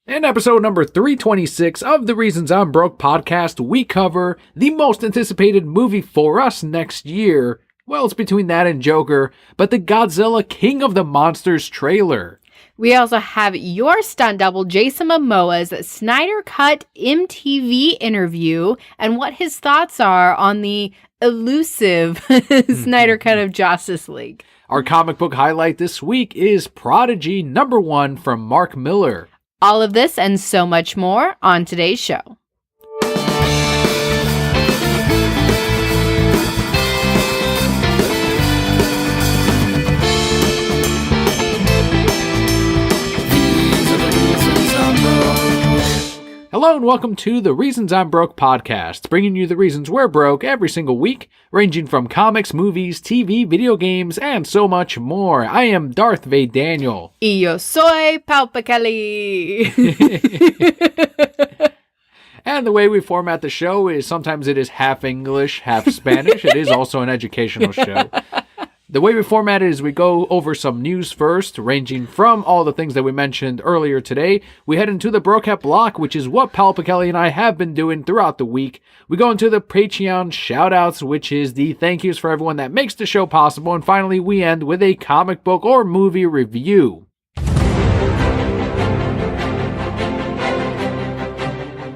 In episode number 326 of the Reasons I'm Broke podcast, we cover the most anticipated movie for us next year. Well, it's between that and Joker, but the Godzilla King of the Monsters trailer. We also have your stunt double, Jason Momoa's Snydercut MTV interview and what his thoughts are on the elusive Snydercut of Justice League. Our comic book highlight this week is Prodigy #1 from Mark Miller. All of this and so much more on today's show. Hello and welcome to the Reasons I'm Broke podcast, bringing you the reasons we're broke every single week, ranging from comics, movies, TV, video games, and so much more. I am Darth Vader Daniel. Y yo soy Kelli. And the way we format the show is sometimes it is half English, half Spanish. It is also an educational show. The way we format it is we go over some news first, ranging from all the things that we mentioned earlier today. We head into the Brocat block, which is what Kelli and I have been doing throughout the week. We go into the Patreon shoutouts, which is the thank yous for everyone that makes the show possible. And finally, we end with a comic book or movie review.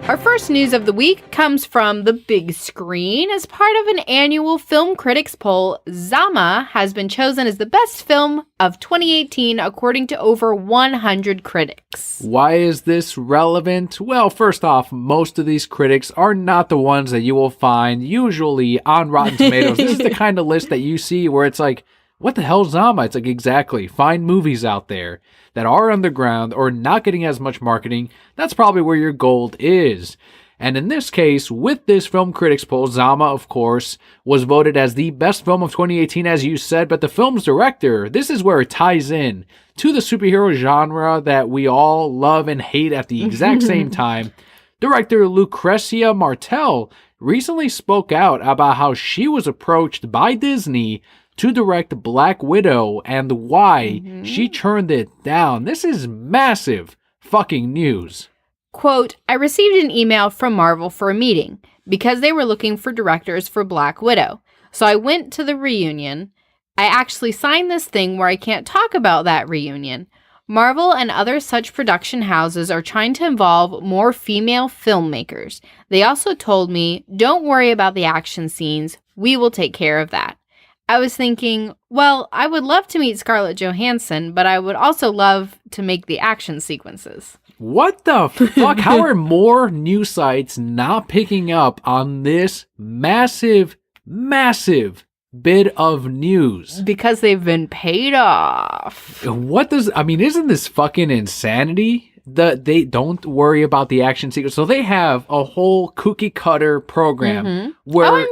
Our first news of the week comes from the big screen. As part of an annual film critics poll, Zama has been chosen as the best film of 2018 according to over 100 critics. Why is this relevant? Well, first off, most of these critics are not the ones that you will find usually on Rotten Tomatoes. This is the kind of list that you see where it's like, what the hell, Zama? It's like, exactly. Find movies out there that are underground or not getting as much marketing. That's probably where your gold is. And in this case, with this film critics poll, Zama, of course, was voted as the best film of 2018, as you said. But the film's director, this is where it ties in to the superhero genre that we all love and hate at the exact same time. Director Lucrecia Martel recently spoke out about how she was approached by Disney to direct Black Widow and why she turned it down. This is massive fucking news. Quote, I received an email from Marvel for a meeting because they were looking for directors for Black Widow. So I went to the reunion. I actually signed this thing where I can't talk about that reunion. Marvel and other such production houses are trying to involve more female filmmakers. They also told me, don't worry about the action scenes. We will take care of that. I was thinking, well, I would love to meet Scarlett Johansson, but I would also love to make the action sequences. What the fuck? How are more news sites not picking up on this massive bit of news? Because they've been paid off. Isn't this fucking insanity? They don't worry about the action sequence. So they have a whole cookie cutter program where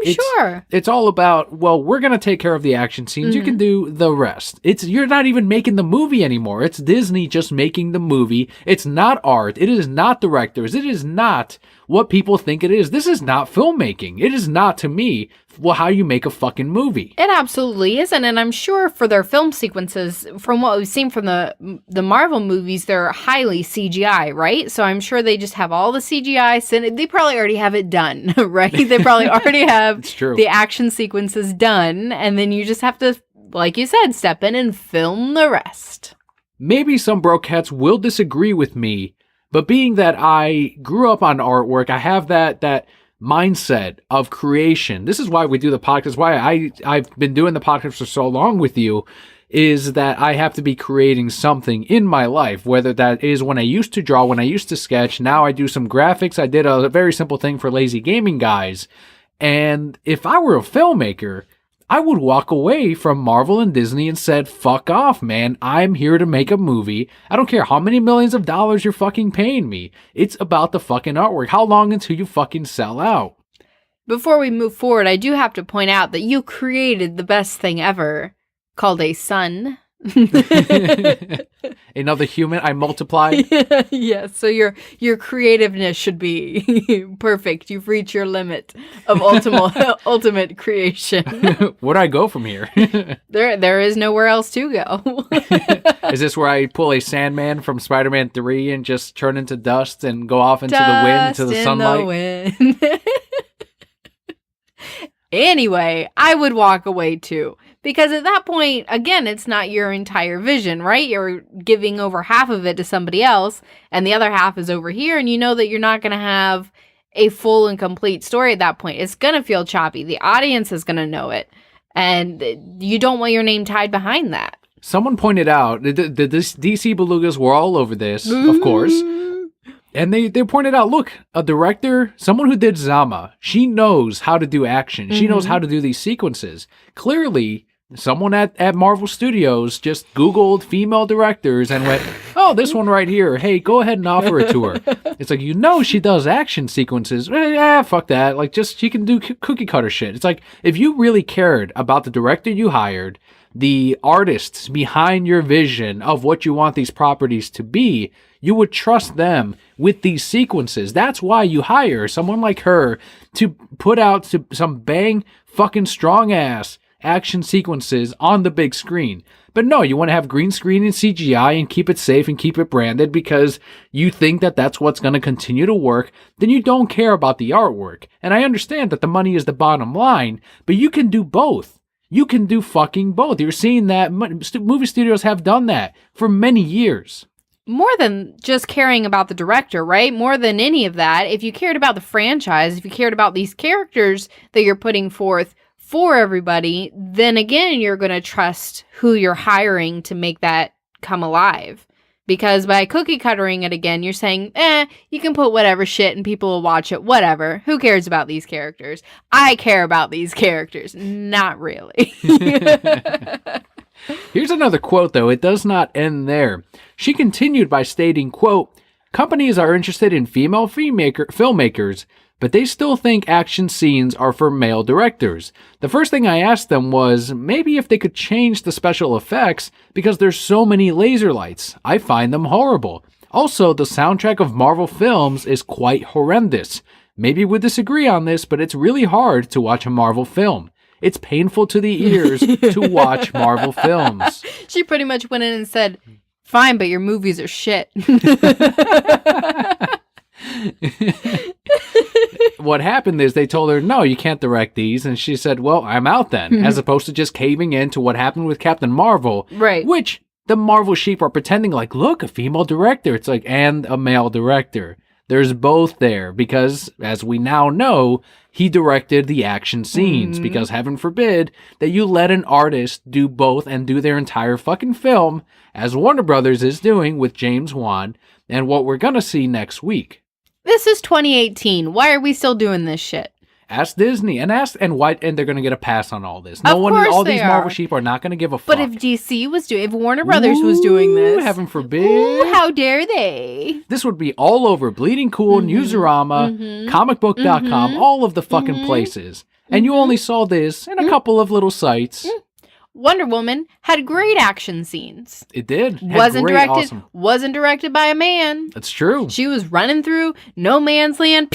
it's all about, well, we're going to take care of the action scenes. You can do the rest. You're not even making the movie anymore. It's Disney just making the movie. It's not art. It is not directors. It is not what people think it is. This is not filmmaking. It is not, to me, how you make a fucking movie. It absolutely isn't, and I'm sure for their film sequences, from what we've seen from the Marvel movies, they're highly CGI, right? So I'm sure they just have all the CGI. They probably already have it done, right? They probably already have the action sequences done, and then you just have to, like you said, step in and film the rest. Maybe some brocats will disagree with me, but being that I grew up on artwork, I have that mindset of creation. This is why we do the podcast, why I've been doing the podcast for so long with you, is that I have to be creating something in my life, whether that is when I used to draw, when I used to sketch. Now I do some graphics. I did a very simple thing for Lazy Gaming Guys. And if I were a filmmaker, I would walk away from Marvel and Disney and said, fuck off, man. I'm here to make a movie. I don't care how many millions of dollars you're fucking paying me. It's about the fucking artwork. How long until you fucking sell out? Before we move forward, I do have to point out that you created the best thing ever called a sun. Another human, I multiply. Yeah, so your creativeness should be perfect. You've reached your limit of ultimate creation. Where do I go from here? There is nowhere else to go. Is this where I pull a Sandman from Spider-Man 3 and just turn into dust and go off into the wind, into the sunlight? Anyway, I would walk away too. Because at that point, again, it's not your entire vision, right? You're giving over half of it to somebody else, and the other half is over here, and you know that you're not going to have a full and complete story at that point. It's going to feel choppy. The audience is going to know it, and you don't want your name tied behind that. Someone pointed out, the DC Belugas were all over this, of course. And they pointed out, look, a director, someone who did Zama, she knows how to do action. She knows how to do these sequences. Clearly, someone at Marvel Studios just Googled female directors and went, oh, this one right here. Hey, go ahead and offer it to her. It's like, she does action sequences. Fuck that. Like, just she can do cookie cutter shit. It's like, if you really cared about the director you hired, the artists behind your vision of what you want these properties to be, you would trust them with these sequences. That's why you hire someone like her to put out some bang fucking strong ass action sequences on the big screen. But no, you want to have green screen and CGI and keep it safe and keep it branded because you think that that's what's going to continue to work. Then you don't care about the artwork. And I understand that the money is the bottom line, but you can do both. You can do fucking both. You're seeing that movie studios have done that for many years. More than just caring about the director, right? More than any of that, if you cared about the franchise, if you cared about these characters that you're putting forth for everybody, then again, you're going to trust who you're hiring to make that come alive. Because by cookie cuttering it again, you're saying, you can put whatever shit and people will watch it, whatever. Who cares about these characters? I care about these characters. Not really. Here's another quote, though. It does not end there. She continued by stating, quote, companies are interested in female filmmakers, but they still think action scenes are for male directors. The first thing I asked them was maybe if they could change the special effects because there's so many laser lights. I find them horrible. Also, the soundtrack of Marvel films is quite horrendous. Maybe we disagree on this, but it's really hard to watch a Marvel film. It's painful to the ears to watch Marvel films. She pretty much went in and said, fine, but your movies are shit. What happened is they told her, no, you can't direct these. And she said, well, I'm out then, as opposed to just caving in to what happened with Captain Marvel. Right. Which the Marvel sheep are pretending like, look, a female director. It's like, and a male director. There's both there because, as we now know, he directed the action scenes because heaven forbid that you let an artist do both and do their entire fucking film, as Warner Brothers is doing with James Wan and what we're going to see next week. This is 2018. Why are we still doing this shit? Ask Disney and they're going to get a pass on all this. All these Marvel sheep are not going to give a fuck. But if DC was if Warner Brothers was doing this, heaven forbid, how dare they? This would be all over Bleeding Cool, Newsarama, comicbook.com, all of the fucking places. And you only saw this in a couple of little sites. Wonder Woman had great action scenes. It did. Wasn't directed by a man. That's true. She was running through no man's land,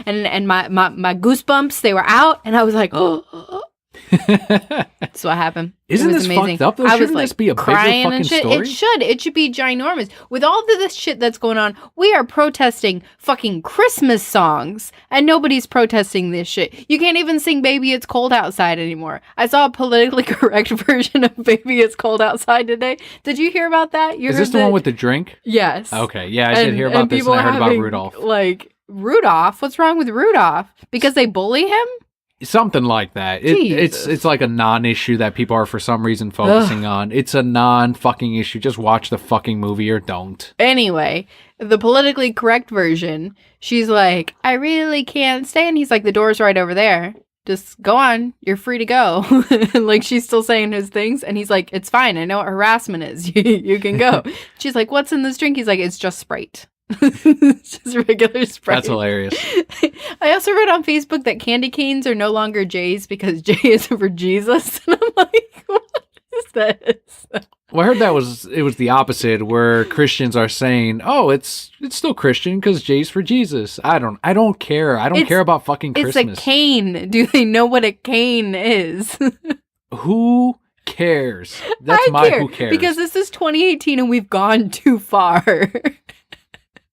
and my goosebumps, they were out, and I was like, oh. That's what happened. Isn't this amazing. Fucked up though? Shouldn't this be a bigger fucking story? It should be ginormous. With all of this shit that's going on, we are protesting fucking Christmas songs, and nobody's protesting this shit. You can't even sing Baby It's Cold Outside anymore. I saw a politically correct version of Baby It's Cold Outside today. Did you hear about that? Is this the one with the drink? Yes. Okay, yeah, I did hear about this, and I heard about Rudolph. Like, Rudolph? What's wrong with Rudolph? Because they bully him? Something like that. It's like a non-issue that people are for some reason focusing on. It's a non-fucking issue. Just watch the fucking movie or don't. Anyway, the politically correct version, she's like, I really can't stay. And he's like, the door's right over there. Just go on. You're free to go. Like, she's still saying his things. And he's like, it's fine. I know what harassment is. You can go. She's like, what's in this drink? He's like, it's just Sprite. It's just regular Sprite. That's hilarious. I also read on Facebook that candy canes are no longer J's because J is for Jesus. And I'm like, what is this. Well, I heard it was the opposite, where Christians are saying, "Oh, it's still Christian because J's for Jesus." I don't care. I don't care about fucking Christmas. It's a cane. Do they know what a cane is? Who cares? That's who cares. Because this is 2018 and we've gone too far.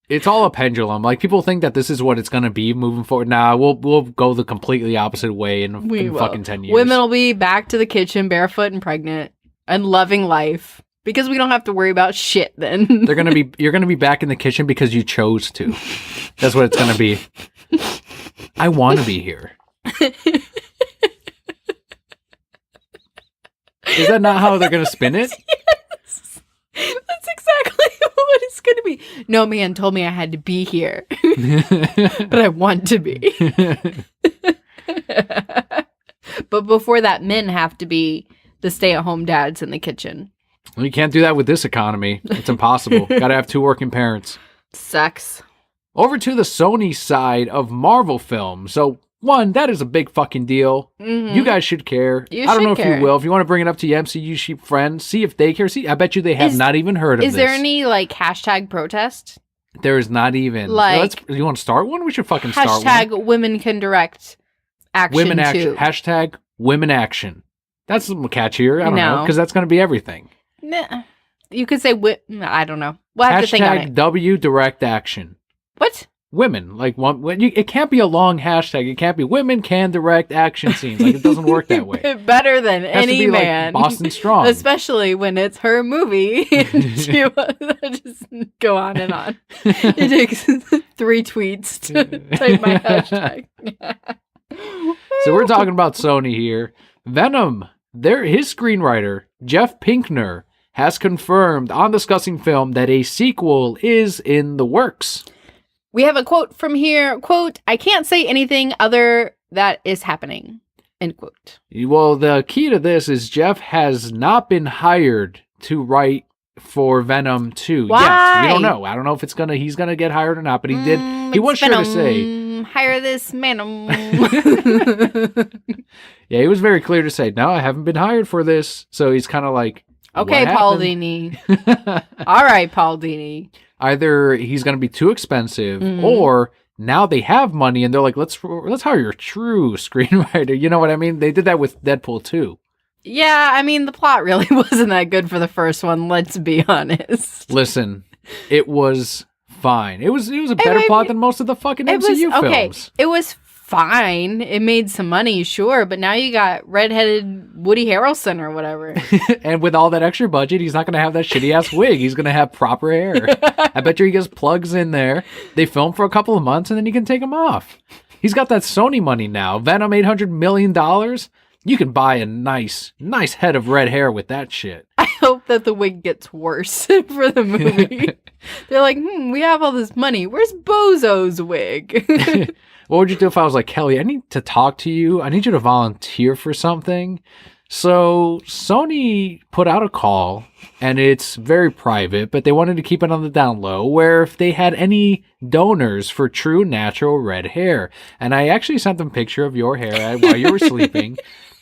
It's all a pendulum. Like, people think that this is what it's going to be moving forward. Nah, we'll go the completely opposite way in fucking 10 years. Women will be back to the kitchen barefoot and pregnant and loving life because we don't have to worry about shit then. You're going to be back in the kitchen because you chose to. That's what it's going to be. I want to be here. Is that not how they're going to spin it? Yes. That's exactly what it's going to be. No man told me I had to be here, but I want to be. But before that, men have to be the stay-at-home dads in the kitchen. Well, you can't do that with this economy. It's impossible. Got to have 2 working parents. Sucks. Over to the Sony side of Marvel films. So, one, that is a big fucking deal. Mm-hmm. You guys should care. I don't know if you will. If you want to bring it up to your MCU friends, see if they care. See, I bet you they have not even heard of this. Is there any, like, hashtag protest? There is not even. Like, you want to start one? We should fucking start one. Hashtag women can direct action women action. too. Hashtag women action. That's a little catchier. I don't know. Because that's going to be everything. Nah. You could say, I don't know. We'll have to think on it. Hashtag W direct action. What? Women. Like, it can't be a long hashtag. It can't be women can direct action scenes. Like, it doesn't work that way. Better than any man. Like Boston Strong. Especially when it's her movie. She just go on and on. It takes 3 tweets to type my hashtag. So we're talking about Sony here. Venom, his screenwriter, Jeff Pinkner, has confirmed on Discussing Film that a sequel is in the works. We have a quote from here. Quote, "I can't say anything other that is happening." End quote. Well, the key to this is Jeff has not been hired to write for Venom 2. Why? Yes, we don't know. I don't know if he's gonna get hired or not, but he did. He was sure to say, "Hire this Venom." Yeah, he was very clear to say, "No, I haven't been hired for this." So he's kind of like, "Okay, Paul Dini." All right, Paul Dini. Either he's going to be too expensive, or now they have money and they're like, let's hire your true screenwriter. You know what I mean? They did that with Deadpool 2. Yeah, I mean, the plot really wasn't that good for the first one, let's be honest. Listen, it was fine. It was a better plot than most of the fucking MCU films. Okay, it was fine. It made some money, sure, but now you got redheaded Woody Harrelson or whatever. And with all that extra budget, he's not going to have that shitty ass wig. He's going to have proper hair. I bet you he gets plugs in there. They film for a couple of months and then you can take them off. He's got that Sony money now. Venom, $800 million. You can buy a nice head of red hair with that shit. I hope that the wig gets worse for the movie. They're like, we have all this money. Where's Bozo's wig? What would you do if I was like, Kelly, I need to talk to you. I need you to volunteer for something. So Sony put out a call, and it's very private, but they wanted to keep it on the down low, where if they had any donors for true natural red hair. And I actually sent them a picture of your hair while you were sleeping,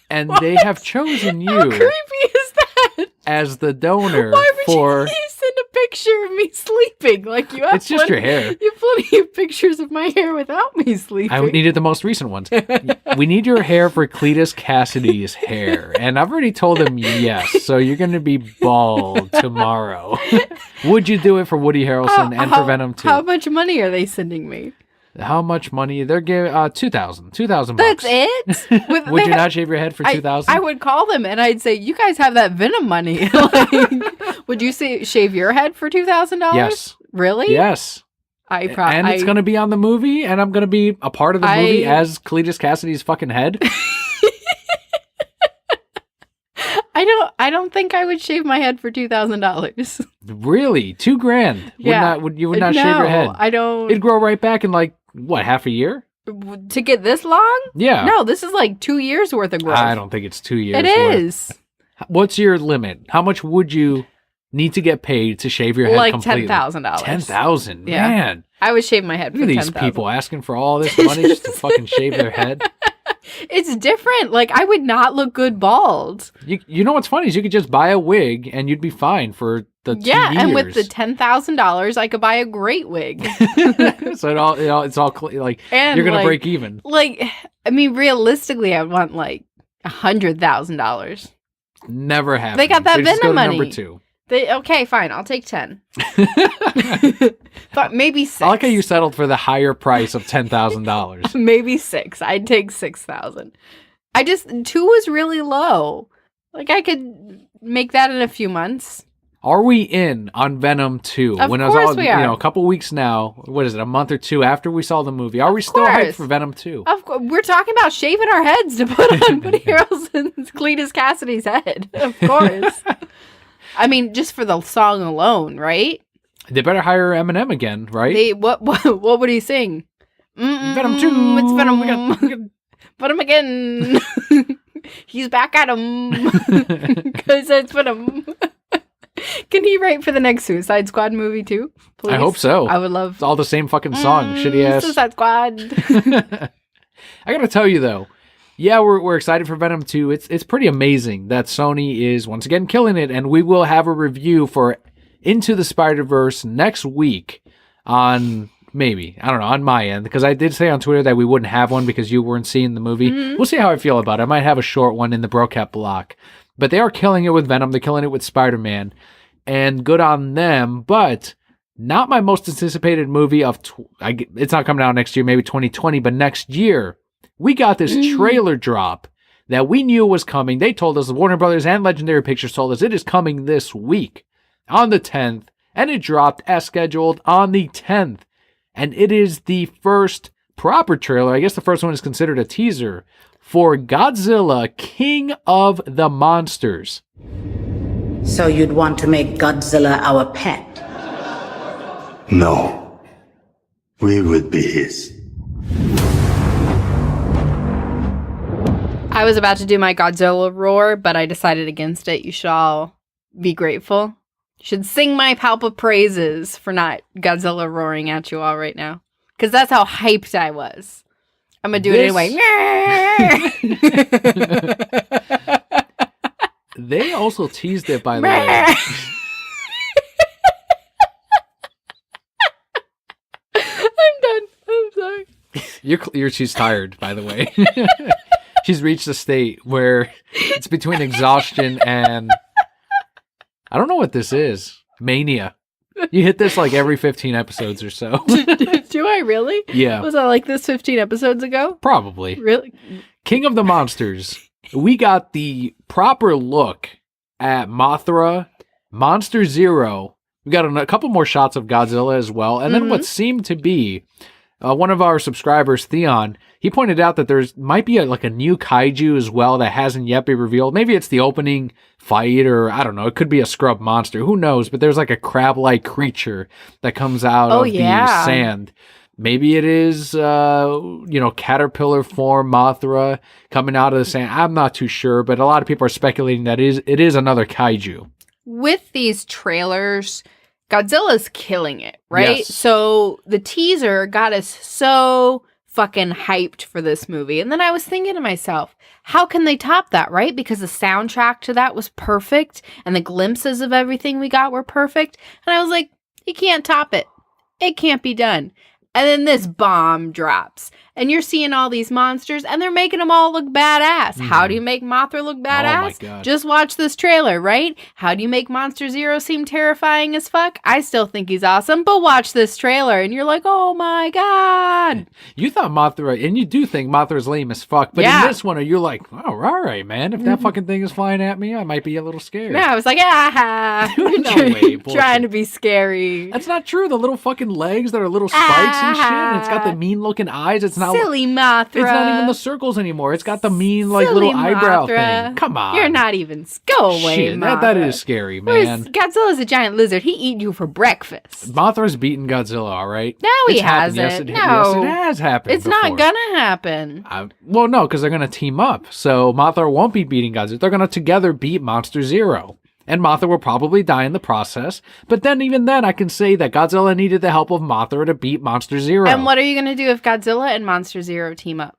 and they have chosen you. How creepy is that? As the donor. Why would you send a picture of me sleeping? Like, you have it's just your hair. You have plenty of pictures of my hair without me sleeping. I needed the most recent ones. We need your hair for Cletus Cassidy's hair. And I've already told him yes. So you're going to be bald tomorrow. Would you do it for Woody Harrelson and for Venom 2? How much money are they sending me? How much money? They're giving $2,000 That's it? Would you not shave your head for $2,000? I would call them and I'd say, you guys have that Venom money. Like, would you shave your head for $2,000? Yes. Really? Yes. And it's going to be on the movie, and I'm going to be a part of the movie as Cletus Cassidy's fucking head. I don't think I would shave my head for $2,000. Really? $2,000? Yeah. You would not shave your head? I don't. It'd grow right back in half a year? To get this long? Yeah. No, this is like 2 years worth of growth. I don't think it's 2 years It is. What's your limit? How much would you need to get paid to shave your head completely? $10,000. $10,000? Yeah. Man. I would shave my head for $10,000. Look at these people asking for all this money just to fucking shave their head. It's different. Like, I would not look good bald. You know what's funny is you could just buy a wig and you'd be fine for the 2 years. And with the $10,000, I could buy a great wig. So it's all like, and you're gonna like, break even. Like, I mean, realistically, I want like $100,000. Never happened. They got that so just go Venom to money. number 2. Okay, fine. I'll take 10. But maybe 6. I like how you settled for the higher price of $10,000. Maybe 6. I'd take 6,000. 2 was really low. Like, I could make that in a few months. Are we in on Venom 2? Of course we are. A couple weeks now. What is it? A month or 2 after we saw the movie? Are we still hyped for Venom 2? Of course. We're talking about shaving our heads to put on Woody Harrelson's Cletus Cassidy's head. Of course. I mean, just for the song alone, right? They better hire Eminem again, right? What would he sing? Venom 2. It's Venom. Venom again. He's back at him. Because it's Venom. Can he write for the next Suicide Squad movie too? Please? I hope so. I would love. It's all the same fucking song. Shitty ass. Suicide Squad. I gotta tell you though, yeah, we're excited for Venom 2. It's pretty amazing that Sony is once again killing it, and we will have a review for Into the Spider-Verse next week on on my end, because I did say on Twitter that we wouldn't have one because you weren't seeing the movie. Mm-hmm. We'll see how I feel about it. I might have a short one in the Brocat block. But they are killing it with Venom. They're killing it with Spider-Man. And good on them. But not my most anticipated movie of... it's not coming out next year, maybe 2020. But next year, we got this trailer drop that we knew was coming. They told us, Warner Brothers and Legendary Pictures told us, it is coming this week on the 10th. And it dropped as scheduled on the 10th. And it is the first proper trailer. I guess the first one is considered a teaser for Godzilla, King of the Monsters. So you'd want to make Godzilla our pet? No. We would be his. I was about to do my Godzilla roar, but I decided against it. You should all be grateful. You should sing my palpa praises for not Godzilla roaring at you all right now. Because that's how hyped I was. I'm going to do it anyway. They also teased it, by the way. I'm done. I'm sorry. She's tired, by the way. She's reached a state where it's between exhaustion and... I don't know what this is. Mania. You hit this like every 15 episodes or so. Do I really? Yeah. Was I like this 15 episodes ago? Probably. Really? King of the Monsters. We got the proper look at Mothra, Monster Zero. We got a couple more shots of Godzilla as well. And then what seemed to be one of our subscribers, Theon, he pointed out that there's might be a new kaiju as well that hasn't yet been revealed. Maybe it's the opening fight, or I don't know. It could be a scrub monster. Who knows? But there's like a crab-like creature that comes out of the sand. Maybe it is, caterpillar form Mothra coming out of the sand. I'm not too sure, but a lot of people are speculating that it is another kaiju. With these trailers, Godzilla's killing it, right? Yes. So the teaser got us so fucking hyped for this movie. And then I was thinking to myself, how can they top that, right? Because the soundtrack to that was perfect and the glimpses of everything we got were perfect. And I was like, you can't top it. It can't be done. And then this bomb drops. And you're seeing all these monsters, and they're making them all look badass. Mm-hmm. How do you make Mothra look badass? Oh my God. Just watch this trailer, right? How do you make Monster Zero seem terrifying as fuck? I still think he's awesome, but watch this trailer, and you're like, oh my God. You thought Mothra, and you do think Mothra's lame as fuck, but in this one, you're like, oh, all right, man. If that fucking thing is flying at me, I might be a little scared. Yeah, I was like, No way, trying to be scary. That's not true. The little fucking legs that are little spikes and shit, and it's got the mean looking eyes. It's not silly Mothra. It's not even the circles anymore. It's got the mean silly little eyebrow thing. Come on. You're not even go away, shit, Mothra. that is scary, man. Godzilla's a giant lizard. He eat you for breakfast. Mothra's beaten Godzilla, all right? No, he hasn't. Yes, it has happened. It's before. not gonna happen. Well, no, because they're gonna team up. So Mothra won't be beating Godzilla. They're gonna together beat Monster Zero. And Mothra will probably die in the process. But then, even then, I can say that Godzilla needed the help of Mothra to beat Monster Zero. And what are you going to do if Godzilla and Monster Zero team up?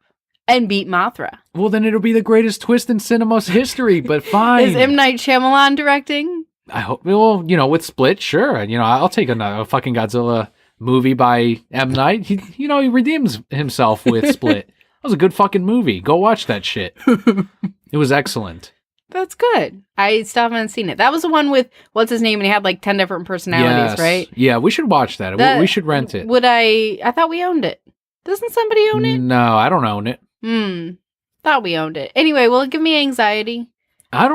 And beat Mothra. Well, then it'll be the greatest twist in cinema's history, but fine. Is M. Night Shyamalan directing? I hope, well, with Split, sure. I'll take a fucking Godzilla movie by M. Night. He redeems himself with Split. That was a good fucking movie. Go watch that shit. It was excellent. That's good. I still haven't seen it. That was the one with, what's his name? And he had like 10 different personalities, right? Yeah, we should watch that. We should rent it. I thought we owned it. Doesn't somebody own it? No, I don't own it. Thought we owned it. Anyway, will it give me anxiety? I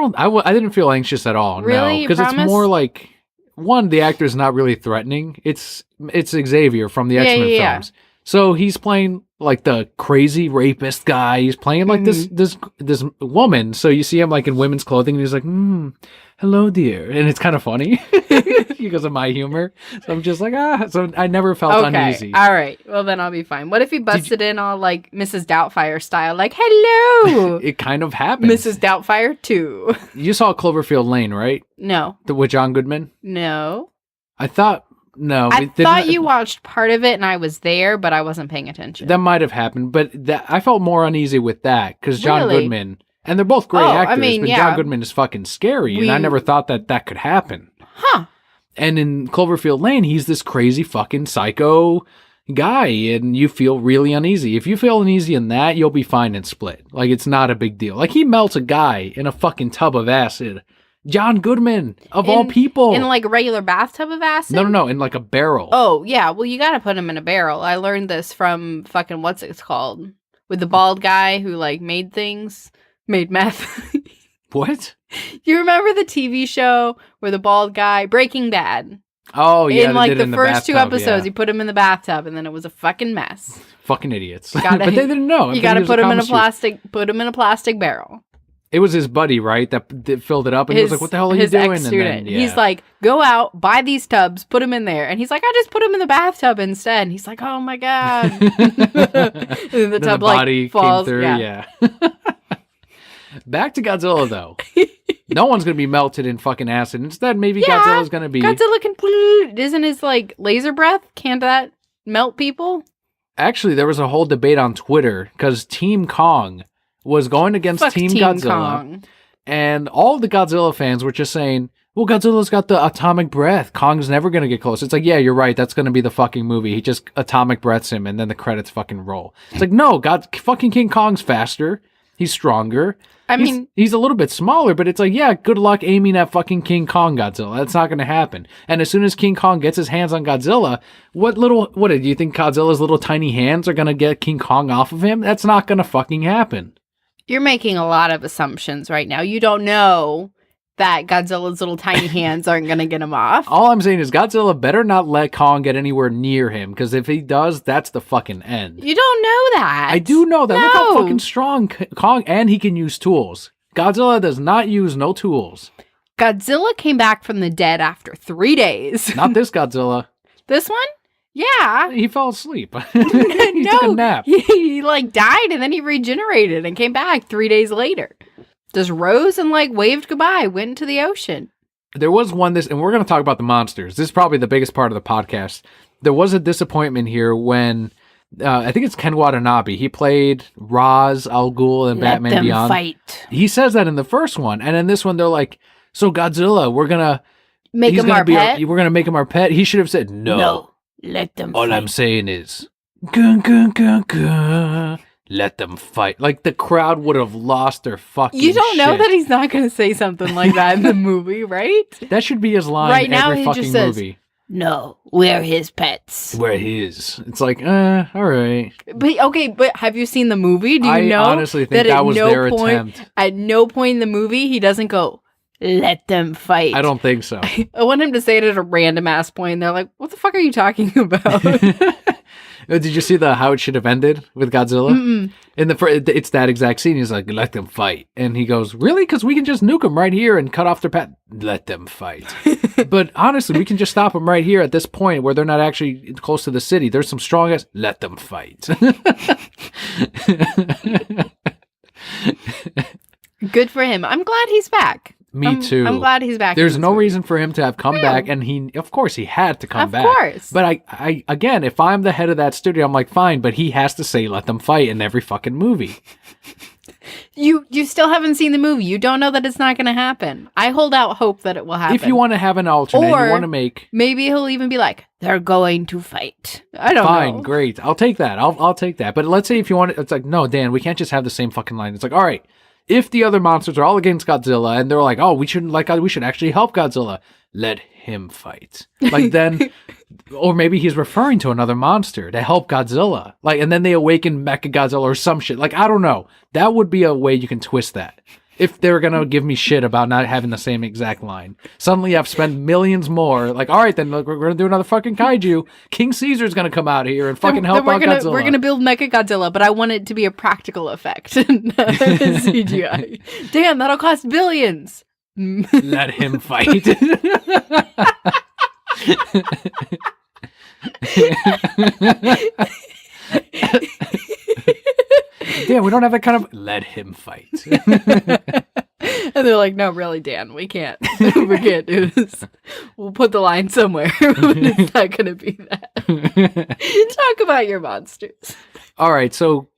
didn't feel anxious at all. Really? Because it's more like, one, the actor's not really threatening. It's Xavier from the X-Men films. So he's playing like the crazy rapist guy. He's playing like this woman. So you see him like in women's clothing and he's like, hello dear. And it's kind of funny because of my humor. So I'm just like, so I never felt uneasy. All right. Well, then I'll be fine. What if he busted in all like Mrs. Doubtfire style? Like, hello. It kind of happens. Mrs. Doubtfire 2. You saw Cloverfield Lane, right? No. With John Goodman? No. I thought you watched part of it and I was there, but I wasn't paying attention. That might have happened, but I felt more uneasy with that because John Goodman, and they're both great actors, but John Goodman is fucking scary, and I never thought that could happen. Huh. And in Cloverfield Lane, he's this crazy fucking psycho guy, and you feel really uneasy. If you feel uneasy in that, you'll be fine in Split. Like, it's not a big deal. Like, he melts a guy in a fucking tub of acid. John Goodman, of all people. In like a regular bathtub of acid? No, in like a barrel. Oh, yeah. Well, you gotta put him in a barrel. I learned this from fucking, what's it called? With the bald guy who like made meth. What? You remember the TV show where the bald guy, Breaking Bad? Oh, yeah. In like the first 2 episodes, he put him in the bathtub and then it was a fucking mess. Fucking idiots. But they didn't know. You gotta put him in a plastic barrel. It was his buddy, right, that filled it up, and he was like, what the hell are you doing? Ex-student. He's like, go out, buy these tubs, put them in there. And he's like, I just put them in the bathtub instead. And he's like, oh my God. And then the tub body falls. Came through, yeah. Back to Godzilla, though. No one's going to be melted in fucking acid. Instead, maybe Godzilla's going to be... Godzilla can... Isn't his, like, laser breath? Can't that melt people? Actually, there was a whole debate on Twitter, because Team Kong was going against Team Godzilla. Kong. And all the Godzilla fans were just saying, well, Godzilla's got the atomic breath. Kong's never going to get close. It's like, yeah, you're right. That's going to be the fucking movie. He just atomic breaths him, and then the credits fucking roll. It's like, no, fucking King Kong's faster. He's stronger. He's a little bit smaller, but it's like, yeah, good luck aiming at fucking King Kong Godzilla. That's not going to happen. And as soon as King Kong gets his hands on Godzilla, what do you think Godzilla's little tiny hands are going to get King Kong off of him? That's not going to fucking happen. You're making a lot of assumptions right now. You don't know that Godzilla's little tiny hands aren't going to get him off. All I'm saying is Godzilla better not let Kong get anywhere near him, because if he does, that's the fucking end. You don't know that. I do know that. No. Look how fucking strong Kong, and he can use tools. Godzilla does not use no tools. Godzilla came back from the dead after 3 days. Not this Godzilla. This one? Yeah. He fell asleep. He took a nap. He like died and then he regenerated and came back 3 days later. Just rose and like waved goodbye, went into the ocean. There was one and we're going to talk about the monsters. This is probably the biggest part of the podcast. There was a disappointment here when, I think it's Ken Watanabe. He played Ra's al Ghul in Batman Beyond. Fight. He says that in the first one. And in this one, they're like, so Godzilla, we're going to... Make him our pet? We're going to make him our pet? He should have said, no. Let them All fight. I'm saying is, gun, gun, gun, gun. Let them fight. Like, the crowd would have lost their fucking You don't know shit. that he's not going to say something like that in the movie, right? That should be his line right in now, every he fucking just says, movie. No, we're his pets. We're his. It's like, all right. But have you seen the movie? Do you know? I honestly think that was their attempt. At no point in the movie, he doesn't go, let them fight. I don't think so. I want him to say it at a random ass point. And they're like, what the fuck are you talking about? Did you see how it should have ended with Godzilla? Mm-mm. It's that exact scene. He's like, let them fight. And he goes, really? Because we can just nuke them right here and cut off their path. Let them fight. But honestly, we can just stop them right here at this point where they're not actually close to the city. There's some strong guys. Let them fight. Good for him. I'm glad he's back. Me too. I'm glad he's back. There's in this no movie. reason for him to have come back, and of course he had to come back. Of course. But I again, if I'm the head of that studio, I'm like, fine, but he has to say let them fight in every fucking movie. You still haven't seen the movie. You don't know that it's not going to happen. I hold out hope that it will happen. If you want to have an alternate, Or you want to make maybe he'll even be like, they're going to fight. I don't know. fine, great, I'll take that. I'll take that. But let's say if you want, it's like, no, Dan, we can't just have the same fucking line. It's like, all right, if the other monsters are all against Godzilla and they're like, oh, we should actually help Godzilla, let him fight. Like then, or maybe he's referring to another monster to help Godzilla. Like, and then they awaken Mechagodzilla or some shit. Like, I don't know. That would be a way you can twist that. If they're gonna give me shit about not having the same exact line. Suddenly I've spent millions more. Like, all right, then look, we're gonna do another fucking kaiju. King Caesar's gonna come out here and fucking help out Godzilla. We're gonna build Mechagodzilla, but I want it to be a practical effect, not CGI. Damn, that'll cost billions. Let him fight. Damn, we don't have that kind of. Let him fight. And they're like, no, really, Dan, we can't. We can't do this. We'll put the line somewhere, but it's not going to be that. Talk about your monsters. All right, so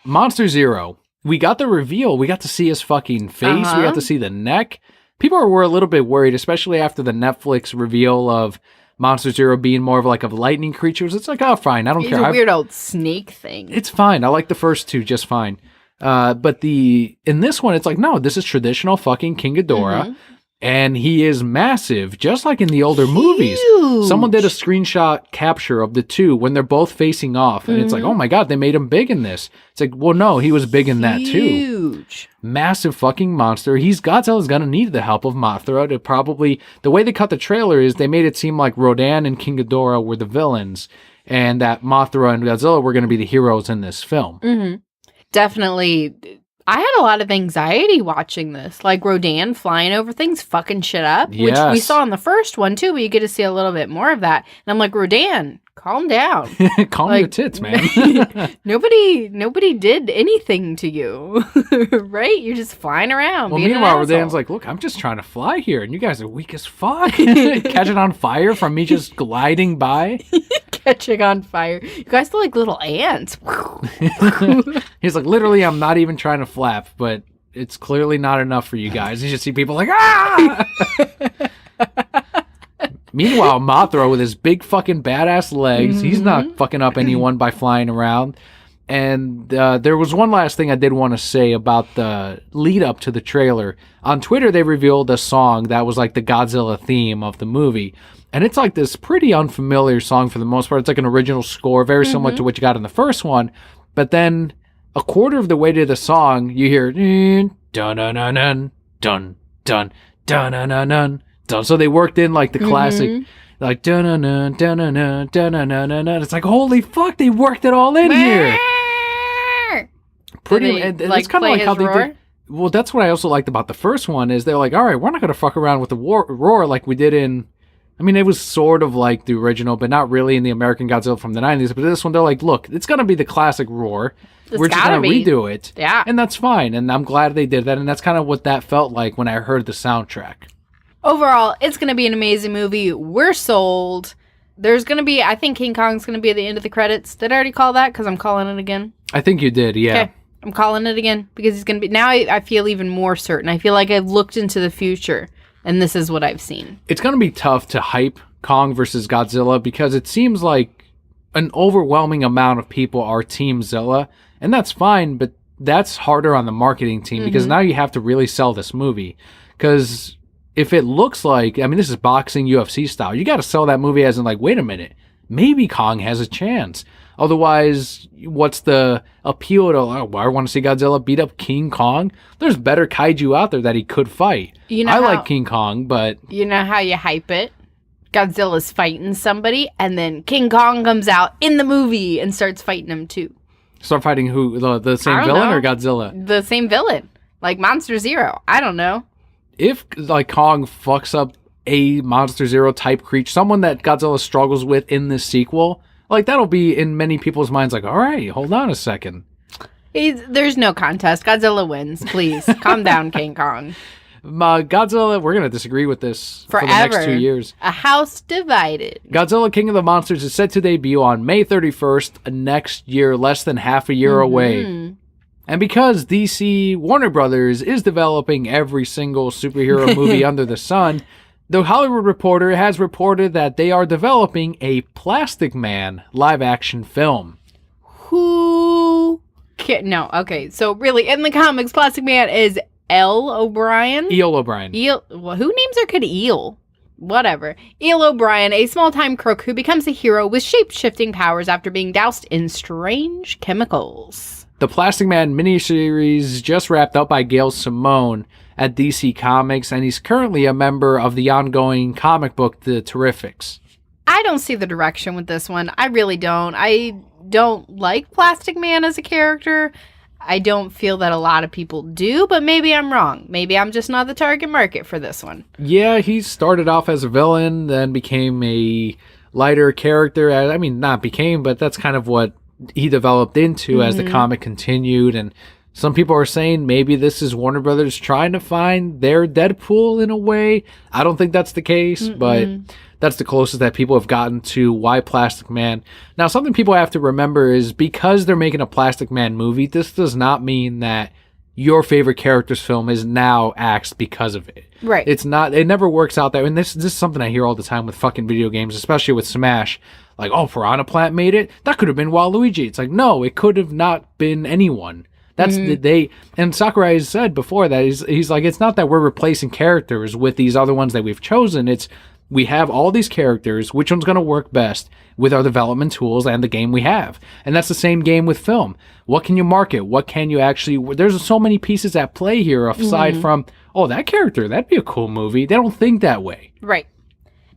Monster Zero. We got the reveal. We got to see his fucking face. We got to see the neck. People were a little bit worried, especially after the Netflix reveal of Monster Zero being more of like a lightning creatures. It's like, oh, fine. I don't He's care. a weird old snake thing. It's fine. I like the first two just fine. But in this one, it's like, no, this is traditional fucking King Ghidorah. And he is massive, just like in the older movies. Someone did a screenshot capture of the two when they're both facing off. And it's like, oh my God, they made him big in this. It's like, well, no, he was big in that too. Huge. Massive fucking monster. Godzilla's gonna need the help of Mothra to probably, the way they cut the trailer is they made it seem like Rodan and King Ghidorah were the villains and that Mothra and Godzilla were gonna be the heroes in this film. Definitely. I had a lot of anxiety watching this. Like Rodan flying over things, fucking shit up. Which we Yes. saw in the first one too, but you get to see a little bit more of that. And I'm like, Rodan, calm down. Calm Like- your tits, man. Nobody did anything to you. Right? You're just flying around. Well, being an meanwhile, asshole. Rodan's like, look, I'm just trying to fly here, and you guys are weak as fuck. Catch it on fire from me just gliding by. catching on fire. You guys are like little ants. He's like, literally, I'm not even trying to flap, but it's clearly not enough for you guys. You just see people like, ah! Meanwhile, Mothra with his big fucking badass legs, he's not fucking up anyone by flying around. And there was one last thing I did want to say about the lead up to the trailer. On Twitter, they revealed a song that was like the Godzilla theme of the movie. And it's like this pretty unfamiliar song for the most part. It's like an original score, very similar to what you got in the first one. But then a quarter of the way to the song, you hear dun dun dun dun dun dun dun dun dun dun dun. So they worked in like the classic, like dun dun dun dun dun dun dun dun dun dun. It's like, holy fuck, they worked it all in here. Pretty, Did they, and like, it's kind of play like how his they roar? did. Well, that's what I also liked about the first one is they're like, all right, we're not going to fuck around with the roar like we did in. I mean, it was sort of like the original, but not really in the American Godzilla from the 90s. But this one, they're like, look, it's going to be the classic roar. We're just going to redo it. Yeah. And that's fine. And I'm glad they did that. And that's kind of what that felt like when I heard the soundtrack. Overall, it's going to be an amazing movie. We're sold. There's going to be, I think King Kong's going to be at the end of the credits. Did I already call that? Because I'm calling it again. I think you did, yeah. Okay. I'm calling it again because he's going to be, now I feel even more certain. I feel like I've looked into the future and this is what I've seen. It's going to be tough to hype Kong versus Godzilla because it seems like an overwhelming amount of people are Team Zilla. And that's fine, but that's harder on the marketing team because now you have to really sell this movie. Because if it looks like, I mean, this is boxing UFC style, you got to sell that movie as in like, wait a minute, maybe Kong has a chance. Otherwise, what's the appeal to, oh, I want to see Godzilla beat up King Kong? There's better kaiju out there that he could fight. You know I how- like King Kong, but You know how you hype it? Godzilla's fighting somebody and then King Kong comes out in the movie and starts fighting him too. start fighting who? The same I don't villain know. or Godzilla? The same villain. Like Monster Zero. I don't know. If like Kong fucks up a Monster Zero type creature, someone that Godzilla struggles with in this sequel, like that'll be in many people's minds like, all right, hold on a second. There's no contest. Godzilla wins. Please calm down, King Kong. Godzilla, we're going to disagree with this for the next 2 years. A house divided. Godzilla King of the Monsters is set to debut on May 31st next year, less than half a year away. And because DC Warner Brothers is developing every single superhero movie under the sun, The Hollywood Reporter has reported that they are developing a Plastic Man live-action film. No, okay. So really, in the comics, Plastic Man is Eel O'Brien. Well, who names their kid Eel? Whatever. Eel O'Brien, a small-time crook who becomes a hero with shape-shifting powers after being doused in strange chemicals. The Plastic Man miniseries just wrapped up by Gail Simone at DC Comics, and he's currently a member of the ongoing comic book, The Terrifics. I don't see the direction with this one. I really don't. I don't like Plastic Man as a character. I don't feel that a lot of people do, but maybe I'm wrong. Maybe I'm just not the target market for this one. Yeah, he started off as a villain, then became a lighter character. I mean, not became, but that's kind of what he developed into as the comic continued. And some people are saying maybe this is Warner Brothers trying to find their Deadpool in a way. I don't think that's the case, but that's the closest that people have gotten to why Plastic Man. Now, something people have to remember is because they're making a Plastic Man movie, this does not mean that your favorite character's film is now axed because of it. Right. It's not, it never works out that way. And this is something I hear all the time with fucking video games, especially with Smash. Like, oh, Piranha Plant made it? That could have been Waluigi. It's like, no, it could have not been anyone. That's and Sakurai has said before that he's like, it's not that we're replacing characters with these other ones that we've chosen. It's we have all these characters. Which one's going to work best with our development tools and the game we have? And that's the same game with film. What can you market? What can you actually? There's so many pieces at play here aside from, oh, that character, that'd be a cool movie. They don't think that way. Right.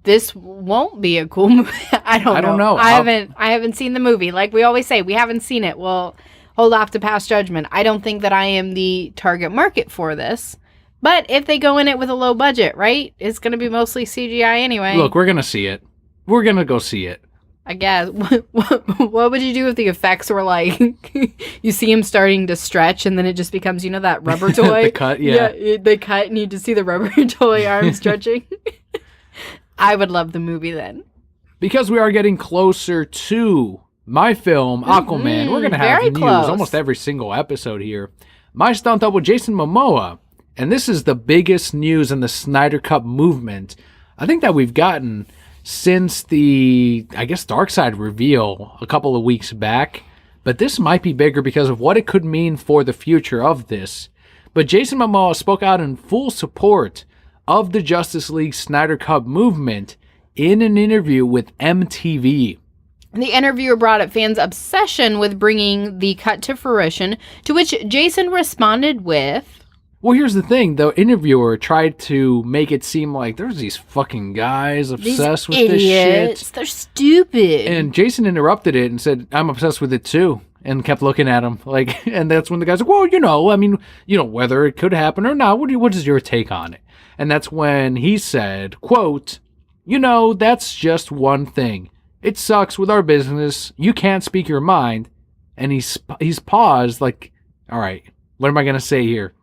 This won't be a cool movie. I don't know. I haven't seen the movie. Like we always say, we haven't seen it. Well, hold off to pass judgment. I don't think that I am the target market for this. But if they go in it with a low budget, right? It's going to be mostly CGI anyway. Look, we're going to see it. We're going to go see it. I guess. What would you do if the effects were like, you see him starting to stretch and then it just becomes, that rubber toy? The cut, yeah. They cut and you just see the rubber toy arm stretching. I would love the movie then. Because we are getting closer to my film, Aquaman, we're going to have news almost every single episode here. My stunt double, Jason Momoa, and this is the biggest news in the Snydercut movement, I think that we've gotten since the, Darkseid reveal a couple of weeks back. But this might be bigger because of what it could mean for the future of this. But Jason Momoa spoke out in full support of the Justice League Snyder Cut movement in an interview with MTV. The interviewer brought up fans' obsession with bringing the cut to fruition, to which Jason responded with, well, here's the thing. The interviewer tried to make it seem like there's these fucking guys obsessed with this shit. They're stupid. And Jason interrupted it and said, I'm obsessed with it too. And kept looking at him. And that's when the guy's like, well, whether it could happen or not, what is your take on it? And that's when he said, quote, that's just one thing. It sucks with our business. You can't speak your mind. And he's paused like, all right, what am I going to say here?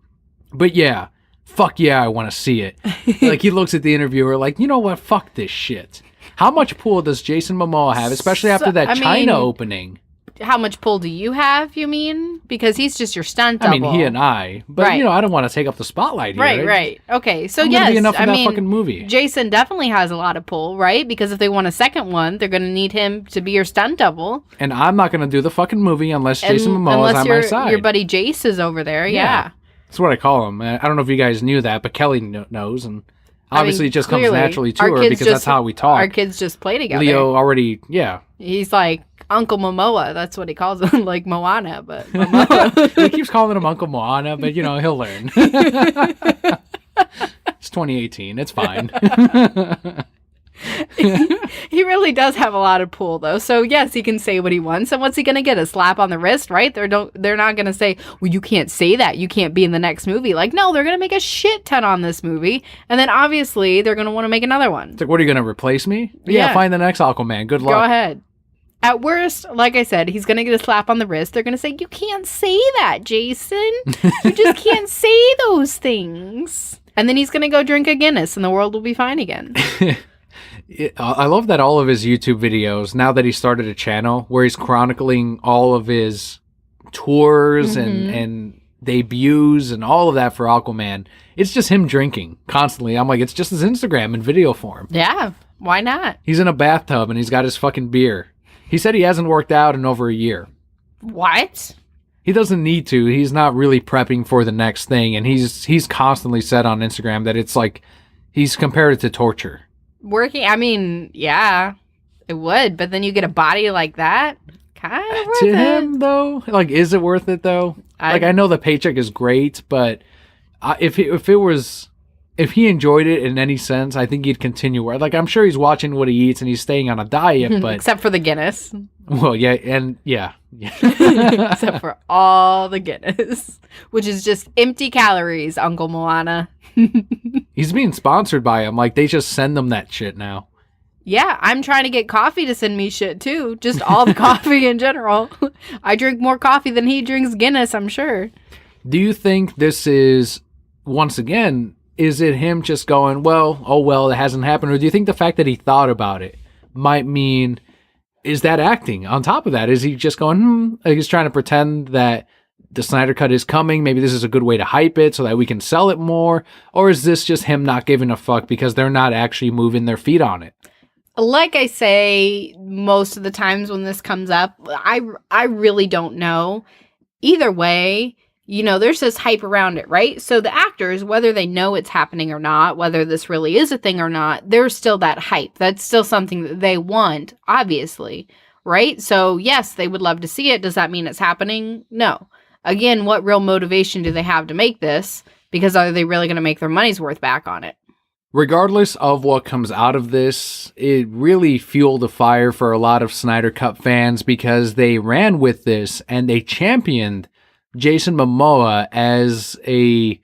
But yeah, fuck yeah, I want to see it. He looks at the interviewer like, you know what? Fuck this shit. How much pull does Jason Momoa have, especially after that China opening? How much pull do you have, you mean? Because he's just your stunt double. I mean, he and I. But, I don't want to take up the spotlight here. Right. Okay, so I'm yes. Be enough for that fucking movie. Jason definitely has a lot of pull, right? Because if they want a second one, they're going to need him to be your stunt double. And I'm not going to do the fucking movie unless Jason Momoa is on my side. Your buddy Jace is over there, yeah. That's what I call him. I don't know if you guys knew that, but Kelli knows, and obviously it just comes naturally to her because that's how we talk. Our kids just play together. Leo already, He's like Uncle Momoa. That's what he calls him, like Moana, but Momoa. He keeps calling him Uncle Moana, but he'll learn. It's 2018. It's fine. He really does have a lot of pull, though. So yes, he can say what he wants. And what's he gonna get? A slap on the wrist, right? They're not gonna say, well, you can't say that. You can't be in the next movie. Like, no, they're gonna make a shit ton on this movie, and then obviously they're gonna want to make another one. It's like, what are you gonna replace me? Yeah, find the next Aquaman. Good luck. Go ahead. At worst, like I said, he's gonna get a slap on the wrist. They're gonna say, you can't say that, Jason. You just can't say those things. And then he's going to go drink a Guinness and the world will be fine again. I love that all of his YouTube videos, now that he started a channel where he's chronicling all of his tours and debuts and all of that for Aquaman, it's just him drinking constantly. I'm like, it's just his Instagram in video form. Yeah, why not? He's in a bathtub and he's got his fucking beer. He said he hasn't worked out in over a year. What? He doesn't need to. He's not really prepping for the next thing, and he's constantly said on Instagram that it's like he's compared it to torture. Working, I mean, yeah, it would, but then you get a body like that, kind of worth To it. him, though, like, is it worth it, though? I know the paycheck is great, but if he enjoyed it in any sense, I think he'd continue. Like, I'm sure he's watching what he eats and he's staying on a diet, but Except for the Guinness. well, yeah. Except for all the Guinness, which is just empty calories, Uncle Moana. He's being sponsored by him. Like, they just send them that shit now. Yeah, I'm trying to get coffee to send me shit too. Just all the coffee in general. I drink more coffee than he drinks Guinness, I'm sure. Do you think this is, once again, is it him just going, well, it hasn't happened? Or do you think the fact that he thought about it might mean, is that acting? On top of that, is he just going, like he's trying to pretend that the Snyder Cut is coming? Maybe this is a good way to hype it so that we can sell it more? Or is this just him not giving a fuck because they're not actually moving their feet on it? Like I say, most of the times when this comes up, I really don't know. Either way, you know, there's this hype around it, right? So the actors, whether they know it's happening or not, whether this really is a thing or not, there's still that hype. That's still something that they want, obviously, right? So yes, they would love to see it. Does that mean it's happening? No. Again, what real motivation do they have to make this? Because are they really going to make their money's worth back on it? Regardless of what comes out of this, it really fueled a fire for a lot of Snyder Cut fans because they ran with this and they championed Jason Momoa as a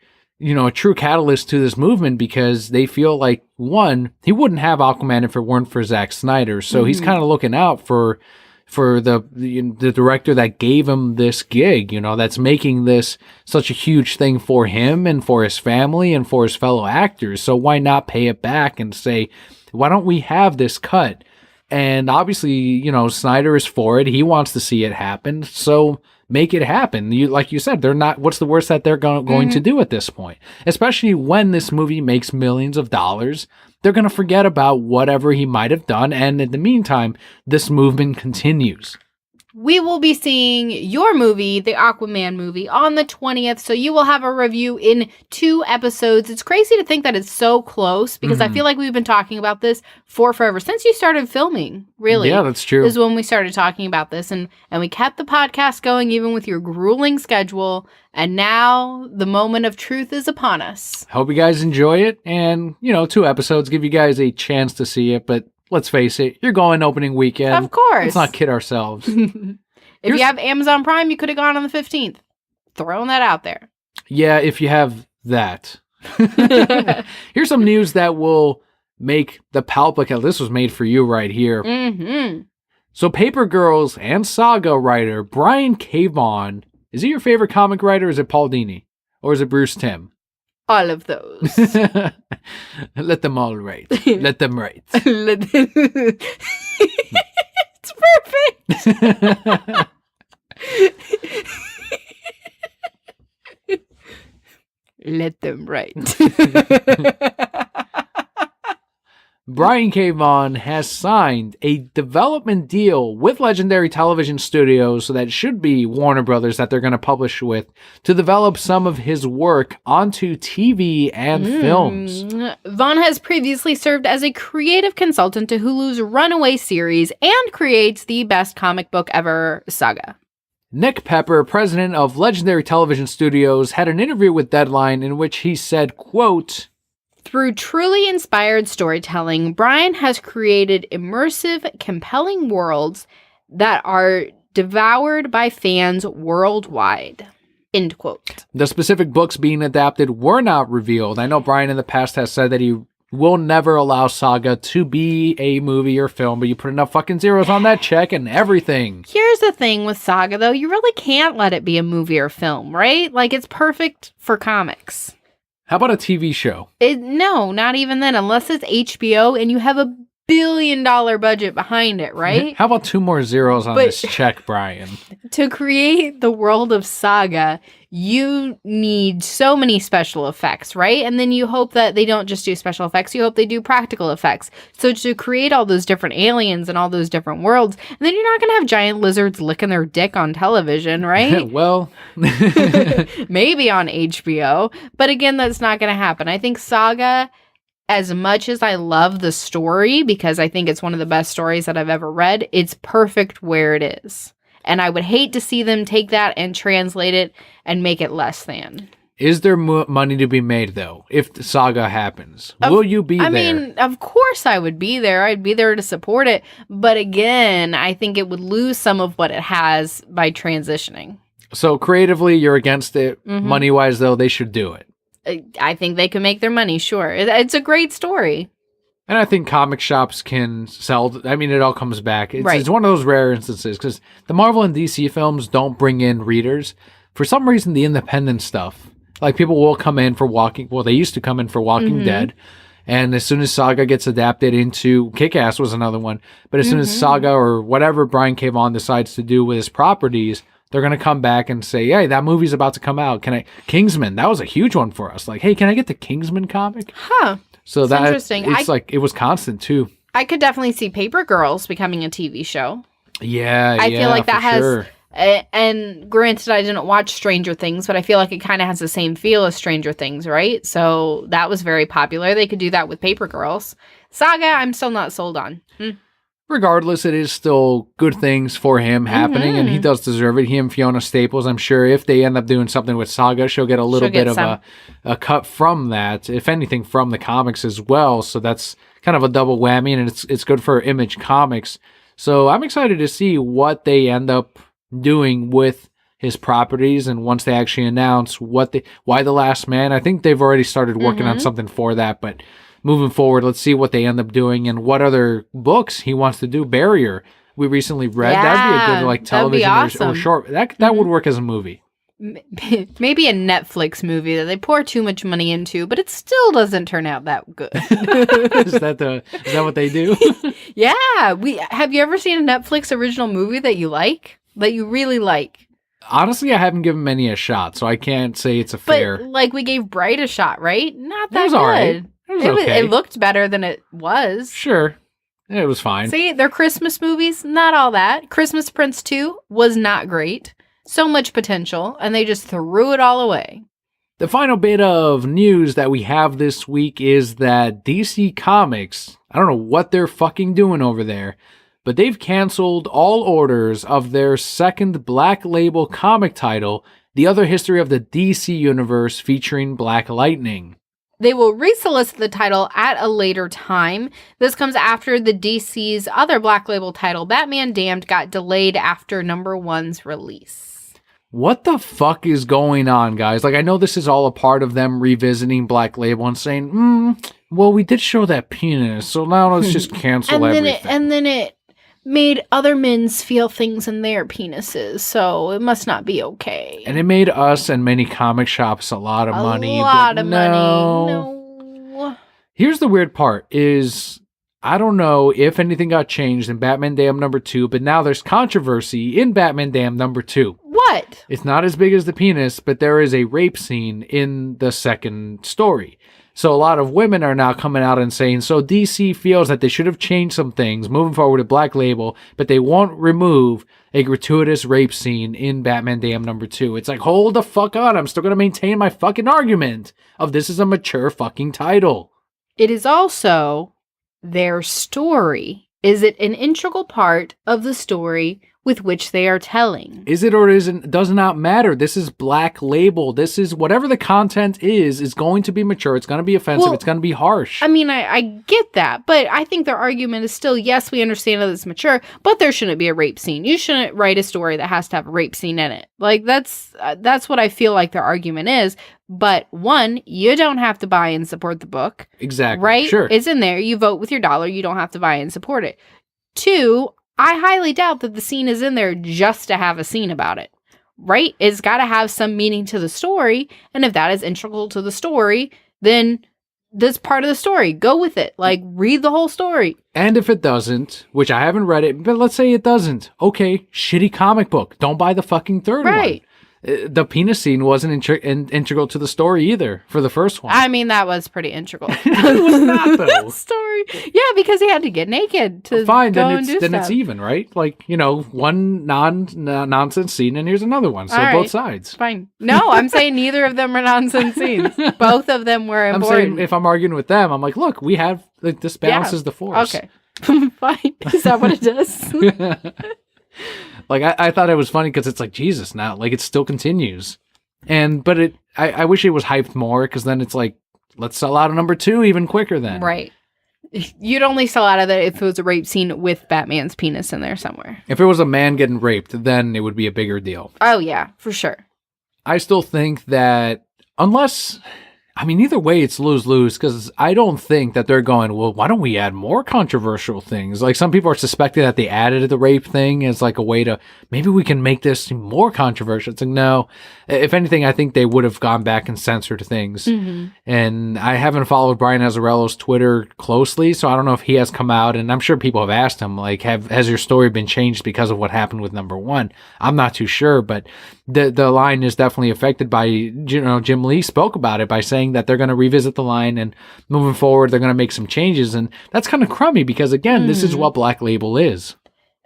true catalyst to this movement because they feel like, one, he wouldn't have Aquaman if it weren't for Zack Snyder. So he's kind of looking out for the director that gave him this gig, that's making this such a huge thing for him and for his family and for his fellow actors. So why not pay it back and say, why don't we have this cut? And obviously, Snyder is for it. He wants to see it happen. So make it happen. Like you said, they're not, what's the worst that they're going to do at this point? Especially when this movie makes millions of dollars. They're going to forget about whatever he might have done. And in the meantime, this movement continues. We will be seeing your movie, the Aquaman movie, on the 20th. So you will have a review in 2 episodes. It's crazy to think that it's so close because I feel like we've been talking about this for forever. Since you started filming, really. Yeah, that's true. Is when we started talking about this. And we kept the podcast going even with your grueling schedule. And now the moment of truth is upon us. Hope you guys enjoy it. And, 2 episodes give you guys a chance to see it. But let's face it, you're going opening weekend. Of course. Let's not kid ourselves. If you have Amazon Prime, you could have gone on the 15th. Throwing that out there. Yeah, if you have that. Here's some news that will make the palpable. This was made for you right here. Mm-hmm. So Paper Girls and Saga writer Brian K. Vaughan, is he your favorite comic writer, or is it Paul Dini? Or is it Bruce Timm? All of those. Let them all write. Let them write. It's perfect. Let them write. Brian K. Vaughan has signed a development deal with Legendary Television Studios, so that should be Warner Brothers that they're going to publish with, to develop some of his work onto TV and films. Vaughan has previously served as a creative consultant to Hulu's Runaway series and creates the best comic book ever saga. Nick Pepper, president of Legendary Television Studios, had an interview with Deadline in which he said, quote, "Through truly inspired storytelling, Brian has created immersive, compelling worlds that are devoured by fans worldwide." End quote. The specific books being adapted were not revealed. I know Brian in the past has said that he will never allow Saga to be a movie or film, but you put enough fucking zeros on that check and everything. Here's the thing with Saga, though. You really can't let it be a movie or film, right? Like, it's perfect for comics. How about a TV show? No, not even then, unless it's HBO and you have a $1 billion budget behind it, right? How about 2 more zeros on this check, Brian? To create the world of Saga, you need so many special effects, right? And then you hope that they don't just do special effects, you hope they do practical effects. So to create all those different aliens and all those different worlds, and then you're not going to have giant lizards licking their dick on television, right? Well, maybe on HBO, but again, that's not going to happen. I think Saga, as much as I love the story, because I think it's one of the best stories that I've ever read, it's perfect where it is. And I would hate to see them take that and translate it and make it less than. Is there money to be made, though, if the Saga happens? Will you be there? I mean, of course I would be there. I'd be there to support it. But again, I think it would lose some of what it has by transitioning. So creatively, you're against it. Mm-hmm. Money-wise, though, they should do it. I think they can make their money, sure. It's a great story. And I think comic shops can sell. I mean, it all comes back. It's, Right. It's one of those rare instances because the Marvel and DC films don't bring in readers. For some reason, the independent stuff, like people will come in for they used to come in for Walking Mm-hmm. Dead. And as soon as Saga gets adapted into Kick-Ass was another one. But as soon as Saga or whatever Brian K. Vaughan decides to do with his properties, they're going to come back and say, hey, that movie's about to come out. Kingsman, that was a huge one for us. Like, hey, can I get the Kingsman comic? Huh. So that's interesting. It's like, it was constant too. I could definitely see Paper Girls becoming a TV show. Yeah, I feel like that has, sure. and granted, I didn't watch Stranger Things, but I feel like it kind of has the same feel as Stranger Things, right? So that was very popular. They could do that with Paper Girls. Saga, I'm still not sold on. Regardless, it is still good things for him happening, and he does deserve it. He and Fiona Staples, I'm sure if they end up doing something with Saga, she'll get a little bit of a cut from that, if anything, from the comics as well. So that's kind of a double whammy, and it's good for Image Comics. So I'm excited to see what they end up doing with his properties, and once they actually announce why The Last Man. I think they've already started working on something for that, but moving forward, let's see what they end up doing and what other books he wants to do. Barrier, we recently read. That'd be a good television awesome. or short. That would work as a movie. Maybe a Netflix movie that they pour too much money into, but it still doesn't turn out that good. Is that what they do? Yeah. Have you ever seen a Netflix original movie that you like? That you really like? Honestly, I haven't given many a shot, so I can't say it's a fair. But like we gave Bright a shot, right? Not that It was good. all right. It looked better than it was. Sure. It was fine. See, they're Christmas movies, not all that. Christmas Prince 2 was not great. So much potential, and they just threw it all away. The final bit of news that we have this week is that DC Comics, I don't know what they're fucking doing over there, but they've canceled all orders of their second Black Label comic title, The Other History of the DC Universe, featuring Black Lightning. They will resolicit the title at a later time. This comes after the DC's other Black Label title, Batman Damned, got delayed after number 1's release. What the fuck is going on, guys? Like, I know this is all a part of them revisiting Black Label and saying, well, we did show that penis, so now let's just cancel everything. And then it made other men's feel things in their penises, so it must not be okay. And it made us and many comic shops a lot of money. Money. No. Here's the weird part is, I don't know if anything got changed in Batman Damned number 2, but now there's controversy in Batman Damned number 2. What? It's not as big as the penis, but there is a rape scene in the second story. So a lot of women are now coming out and saying, so DC feels that they should have changed some things moving forward with Black Label, but they won't remove a gratuitous rape scene in Batman Damned number 2. It's like, hold the fuck on. I'm still going to maintain my fucking argument of this is a mature fucking title. It is also their story. Is it an integral part of the story with which they are telling? Is it or isn't? Does not matter. This is Black Label. This is whatever the content is going to be mature. It's going to be offensive. Well, it's going to be harsh. I mean, I get that, but I think their argument is still, yes, we understand that it's mature, but there shouldn't be a rape scene. You shouldn't write a story that has to have a rape scene in it. Like, that's what I feel like their argument is. But one, you don't have to buy and support the book. Exactly. Right? Sure. It's in there. You vote with your dollar. You don't have to buy and support it. Two, I highly doubt that the scene is in there just to have a scene about it. right? It's got to have some meaning to the story. And if that is integral to the story, then this part of the story, go with it. Like, read the whole story. And if it doesn't, which I haven't read it, but let's say it doesn't. Okay, shitty comic book. Don't buy the fucking third one. The penis scene wasn't integral to the story either for the first one. I mean, that was pretty integral. It was not, though. Story. Yeah, because he had to get naked to Fine, go then and do it's stuff. even, right? Like, one nonsense scene, and here's another one. So All right. both sides. Fine. No, I'm saying neither of them are nonsense scenes. Both of them were I'm important. saying if I'm arguing with them, I'm like, look, we have this balances the force. Okay. Fine. Is that what it does? Like I thought it was funny because it's like Jesus now, like it still continues, but I wish it was hyped more because then it's like let's sell out a number 2 even quicker then. Right. You'd only sell out of that if it was a rape scene with Batman's penis in there somewhere. If it was a man getting raped, then it would be a bigger deal. Oh yeah, for sure. I still think that either way, it's lose-lose because I don't think that they're going, well, why don't we add more controversial things? Like some people are suspecting that they added the rape thing as like a way to, maybe we can make this more controversial. It's like, no. If anything, I think they would have gone back and censored things. Mm-hmm. And I haven't followed Brian Azzarello's Twitter closely, so I don't know if he has come out, and I'm sure people have asked him, like, has your story been changed because of what happened with number 1? I'm not too sure, but the line is definitely affected by, Jim Lee spoke about it by saying that they're going to revisit the line and moving forward, they're going to make some changes. And that's kind of crummy because, again, this is what Black Label is.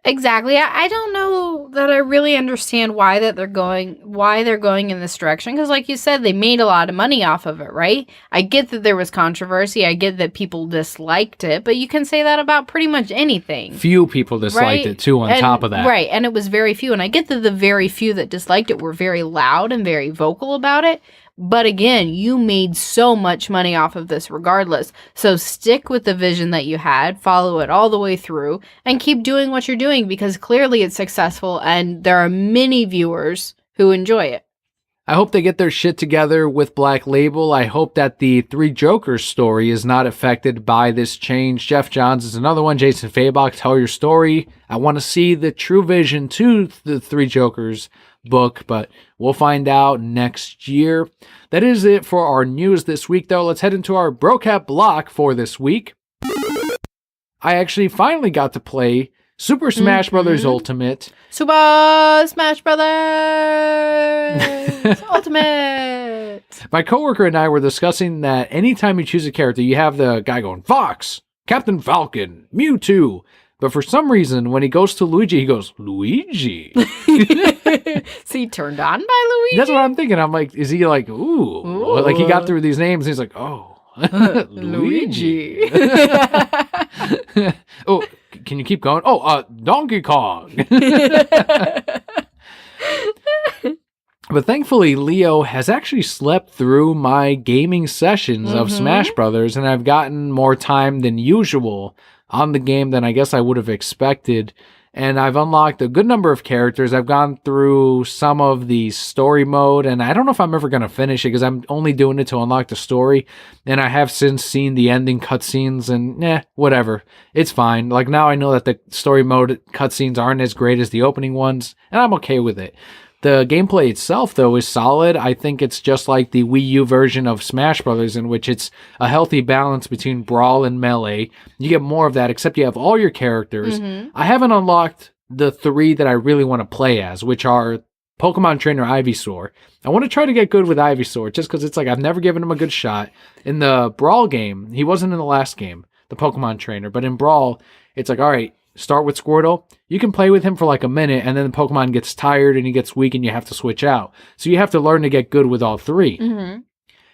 Exactly. I don't know that I really understand why they're going in this direction. Because like you said, they made a lot of money off of it, right? I get that there was controversy. I get that people disliked it. But you can say that about pretty much anything. Few people disliked it, too, on top of that. Right. And it was very few. And I get that the very few that disliked it were very loud and very vocal about it. But again, you made so much money off of this regardless. So stick with the vision that you had, follow it all the way through, and keep doing what you're doing because clearly it's successful and there are many viewers who enjoy it. I hope they get their shit together with Black Label. I hope that the Three Jokers story is not affected by this change. Jeff Johns is another one. Jason Fabok, tell your story. I want to see the true vision to the Three Jokers book, but we'll find out next year. That is it for our news this week, though. Let's head into our BroCat block for this week. I actually finally got to play Super Smash Bros. Ultimate. Super Smash Brothers Ultimate! My coworker and I were discussing that anytime you choose a character, you have the guy going, Fox, Captain Falcon, Mewtwo. But for some reason, when he goes to Luigi, he goes, Luigi. Is he turned on by Luigi? That's what I'm thinking. I'm like, is he like, ooh. Like he got through these names, and he's like, oh, Luigi. Oh, can you keep going? Oh, Donkey Kong. But thankfully, Leo has actually slept through my gaming sessions of Smash Brothers, and I've gotten more time than usual on the game than I guess I would have expected. And I've unlocked a good number of characters. I've gone through some of the story mode, and I don't know if I'm ever going to finish it because I'm only doing it to unlock the story. And I have since seen the ending cutscenes, and whatever. It's fine. Like now I know that the story mode cutscenes aren't as great as the opening ones, and I'm okay with it. The gameplay itself, though, is solid. I think it's just like the Wii U version of Smash Brothers, in which it's a healthy balance between Brawl and Melee. You get more of that, except you have all your characters. I haven't unlocked the 3 that I really want to play as, which are Pokemon Trainer Ivysaur. I want to try to get good with Ivysaur, just because it's like I've never given him a good shot. In the Brawl game, he wasn't in the last game, the Pokemon Trainer, but in Brawl, it's like, all right, start with Squirtle. You can play with him for like a minute, and then the Pokemon gets tired and he gets weak and you have to switch out. So you have to learn to get good with all 3.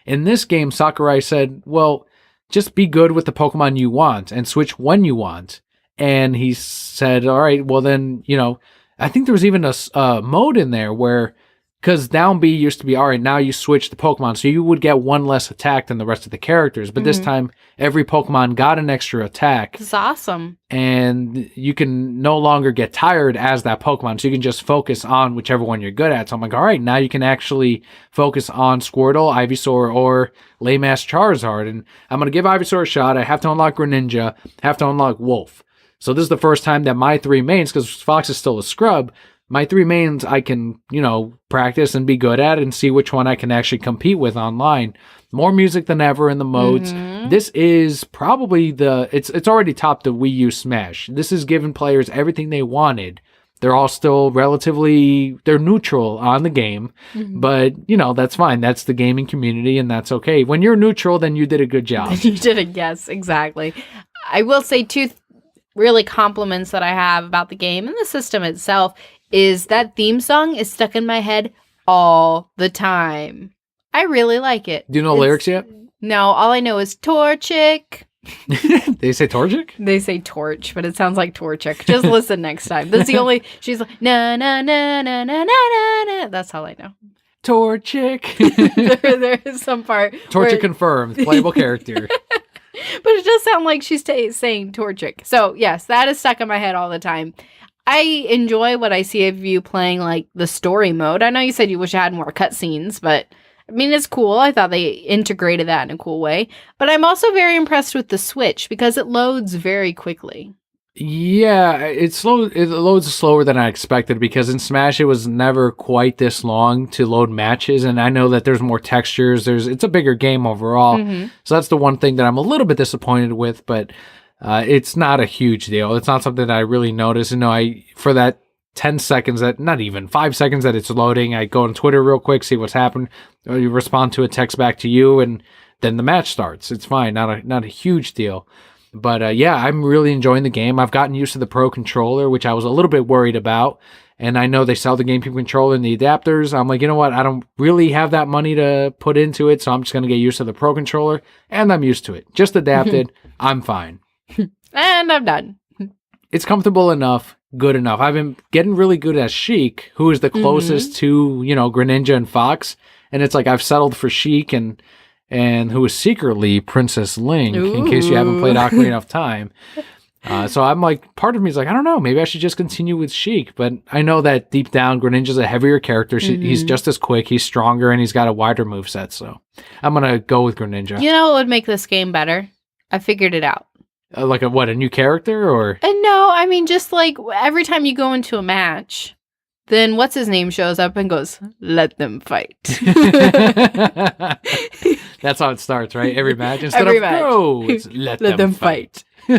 In this game, Sakurai said, well, just be good with the Pokemon you want and switch when you want. And he said, all right, well then, I think there was even a mode in there where, because down B used to be, all right, now you switch the Pokemon, so you would get one less attack than the rest of the characters. But this time, every Pokemon got an extra attack. It's awesome. And you can no longer get tired as that Pokemon, so you can just focus on whichever one you're good at. So I'm like, all right, now you can actually focus on Squirtle, Ivysaur, or lame-ass Charizard. And I'm going to give Ivysaur a shot. I have to unlock Greninja, have to unlock Wolf. So this is the first time that my 3 mains, because Fox is still a scrub, my 3 mains I can, practice and be good at and see which one I can actually compete with online. More music than ever in the modes. This is probably it's already topped the Wii U Smash. This has given players everything they wanted. They're all still they're neutral on the game, but that's fine. That's the gaming community and that's okay. When you're neutral, then you did a good job. You did it. Yes, exactly. I will say 2 really compliments that I have about the game and the system itself is that theme song is stuck in my head all the time. I really like it. Do you know lyrics yet? No, all I know is Torchic. They say Torchic? They say torch, but it sounds like Torchic. Just listen next time. That's the only. She's like na na na na na na na. That's all I know. Torchic. there is some part. Torchic confirmed. Playable character. But it does sound like she's saying Torchic. So yes, that is stuck in my head all the time. I enjoy what I see of you playing like the story mode. I know you said you wish I had more cutscenes, but I mean, it's cool. I thought they integrated that in a cool way. But I'm also very impressed with the Switch because it loads very quickly. Yeah, it's slow. It loads slower than I expected because in Smash it was never quite this long to load matches, and I know that there's more textures. It's a bigger game overall, so that's the one thing that I'm a little bit disappointed with. But it's not a huge deal. It's not something that I really notice. For that 10 seconds, that not even 5 seconds that it's loading, I go on Twitter real quick, see what's happened. You respond to a text back to you, and then the match starts. It's fine. Not a huge deal. But yeah, I'm really enjoying the game. I've gotten used to the Pro Controller, which I was a little bit worried about. And I know they sell the GameCube controller and the adapters. I'm like, you know what? I don't really have that money to put into it, so I'm just going to get used to the Pro Controller. And I'm used to it. Just adapted. I'm fine. And I'm done. It's comfortable enough, good enough. I've been getting really good at Sheik, who is the closest to, Greninja and Fox. And it's like I've settled for Sheik and who is secretly Princess Link, in case you haven't played Ocarina of Time. So I'm like, part of me is like, I don't know, maybe I should just continue with Sheik. But I know that deep down, Greninja's a heavier character. He's just as quick, he's stronger, and he's got a wider moveset. So I'm going to go with Greninja. You know what would make this game better? I figured it out. Like a new character? Or? No, I mean, just like every time you go into a match, then what's his name shows up and goes, let them fight. That's how it starts, right? Every match. Instead Every of match. go, it's let them fight. Da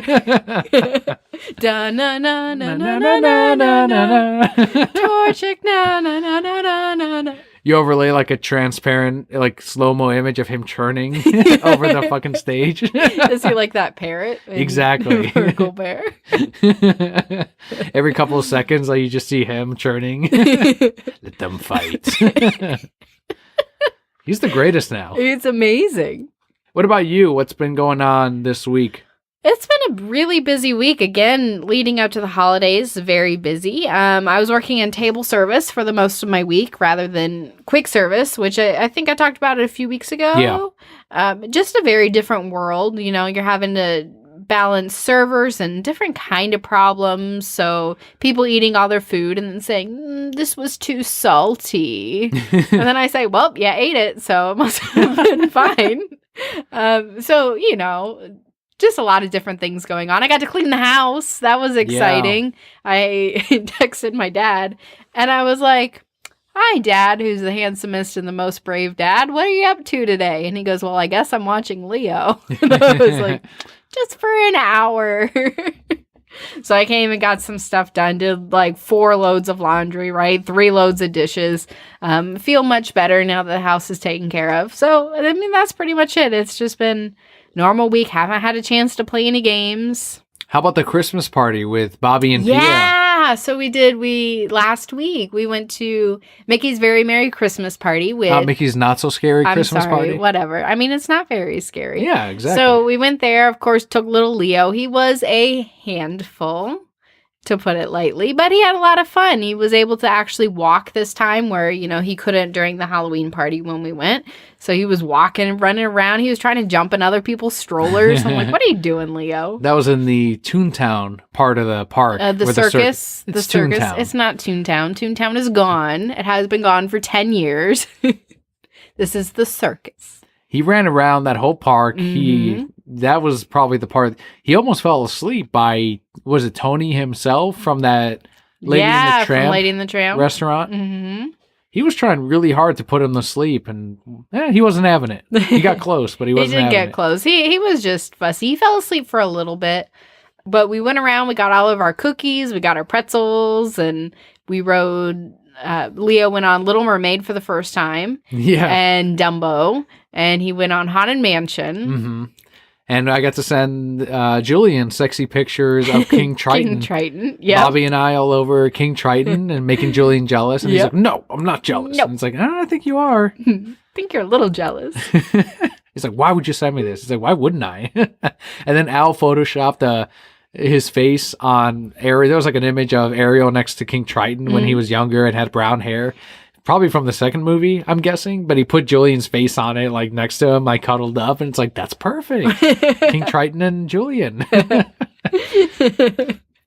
na na na na na na na na. Torchic na na na na na na na. You overlay like a transparent, like slow-mo image of him churning over the fucking stage. Is he like that parrot? Exactly. Vertical bear. Every couple of seconds, like you just see him churning. Let them fight. He's the greatest now. It's amazing. What about you? What's been going on this week? It's been a really busy week. Again, leading up to the holidays, very busy. I was working in table service for the most of my week rather than quick service, which I think I talked about it a few weeks ago. Yeah. Just a very different world. You're having to balance servers and different kind of problems. So people eating all their food and then saying, this was too salty. And then I say, well, yeah, I ate it, so it must have been fine. Just a lot of different things going on. I got to clean the house. That was exciting. Yeah. I texted my dad and I was like, hi, Dad, who's the handsomest and the most brave dad. What are you up to today? And he goes, well, I guess I'm watching Leo. And I was like, just for an hour. So I came and got some stuff done. Did like 4 loads of laundry, right? 3 loads of dishes. Feel much better now that the house is taken care of. So, I mean, that's pretty much it. It's just been normal week. Haven't had a chance to play any games. How about the Christmas party with Bobby and Pia? Yeah, so last week we went to Mickey's Very Merry Christmas Party with Mickey's Not So Scary Christmas Party. Whatever. I mean, it's not very scary. Yeah, exactly. So we went there, of course, took little Leo. He was a handful, to put it lightly, but he had a lot of fun. He was able to actually walk this time where, he couldn't during the Halloween party when we went. So he was walking and running around. He was trying to jump in other people's strollers. I'm like, what are you doing, Leo? That was in the Toontown part of the park. The circus. It's circus. Toontown. It's not Toontown. Toontown is gone. It has been gone for 10 years. This is the circus. He ran around that whole park. That was probably the part. He almost fell asleep was it Tony himself from that Lady in the from Tramp Lady in the Tramp restaurant. Mm-hmm. He was trying really hard to put him to sleep, and he wasn't having it. He got close, but he wasn't having it. He did get close. He was just fussy. He fell asleep for a little bit, but we went around. We got all of our cookies. We got our pretzels, and we rode. Leo went on Little Mermaid for the first time. Yeah. And Dumbo, and he went on Haunted Mansion. Mm-hmm. And I got to send Julian sexy pictures of King Triton. King Triton, yeah. Bobby and I all over King Triton and making Julian jealous. And he's like, no, I'm not jealous. Nope. And it's like, I think you are. I think you're a little jealous. He's like, why would you send me this? He's like, why wouldn't I? And then Al photoshopped his face on Ariel. There was like an image of Ariel next to King Triton when he was younger and had brown hair. Probably from the second movie, I'm guessing, but he put Julian's face on it, like next to him, like cuddled up, and it's like, that's perfect. King Triton and Julian.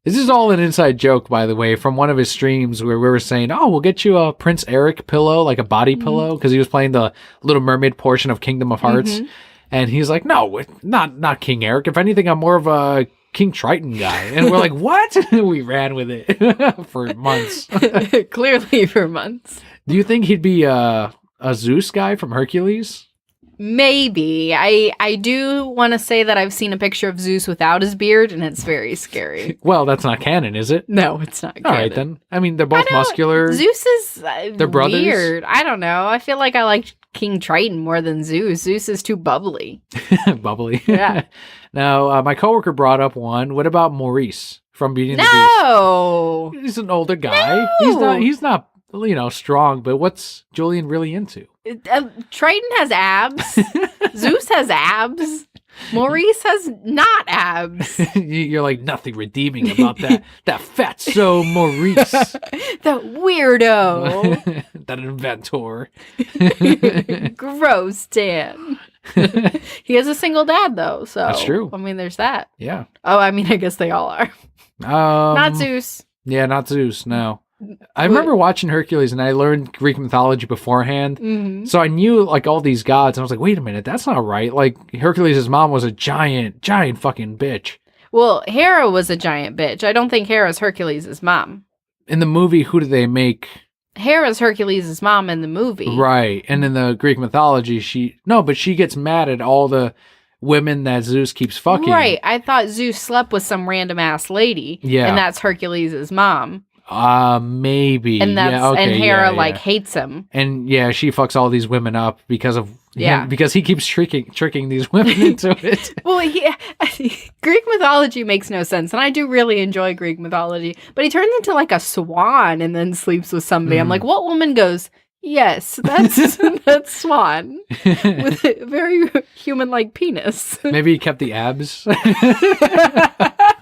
This is all an inside joke, by the way, from one of his streams where we were saying, oh, we'll get you a Prince Eric pillow, like a body pillow, because he was playing the Little Mermaid portion of Kingdom of Hearts. And he's like, no, not King Eric. If anything, I'm more of a King Triton guy. And we're like, what? We ran with it for months. Clearly for months. Do you think he'd be a Zeus guy from Hercules? Maybe. I do want to say that I've seen a picture of Zeus without his beard, and it's very scary. Well, that's not canon, is it? No, it's not All right, then. I mean, they're both muscular. Zeus is They're brothers? weird. I don't know. I feel like I like King Triton more than Zeus. Zeus is too bubbly. Bubbly. Yeah. Now, my coworker brought up one. What about Maurice from Beauty and the No! Beast? He's an older guy. No! He's not, strong, but what's Julian really into? Triton has abs. Zeus has abs. Maurice has not abs. You're like, nothing redeeming about that fatso Maurice. That weirdo. That inventor. Gross, Dan. He has a single dad, though, so. That's true. I mean, there's that. Yeah. Oh, I mean, I guess they all are. Not Zeus. Yeah, not Zeus, no. I remember watching Hercules, and I learned Greek mythology beforehand. So I knew, like, all these gods, and I was like, wait a minute, that's not right. Like, Hercules' mom was a giant fucking bitch. Well, Hera was a giant bitch. I don't think Hera's Hercules' mom. In the movie, who did they make? Hera's Hercules' mom in the movie. Right. And in the Greek mythology, she gets mad at all the women that Zeus keeps fucking. Right. I thought Zeus slept with some random ass lady. Yeah. And that's Hercules' mom. Maybe. And that's and Hera hates him. And she fucks all these women up because of him, because he keeps tricking these women into it. Well, Greek mythology makes no sense, and I do really enjoy Greek mythology, but he turns into like a swan and then sleeps with somebody. I'm like, what woman goes, yes, that's Swan with a very human-like penis. Maybe he kept the abs.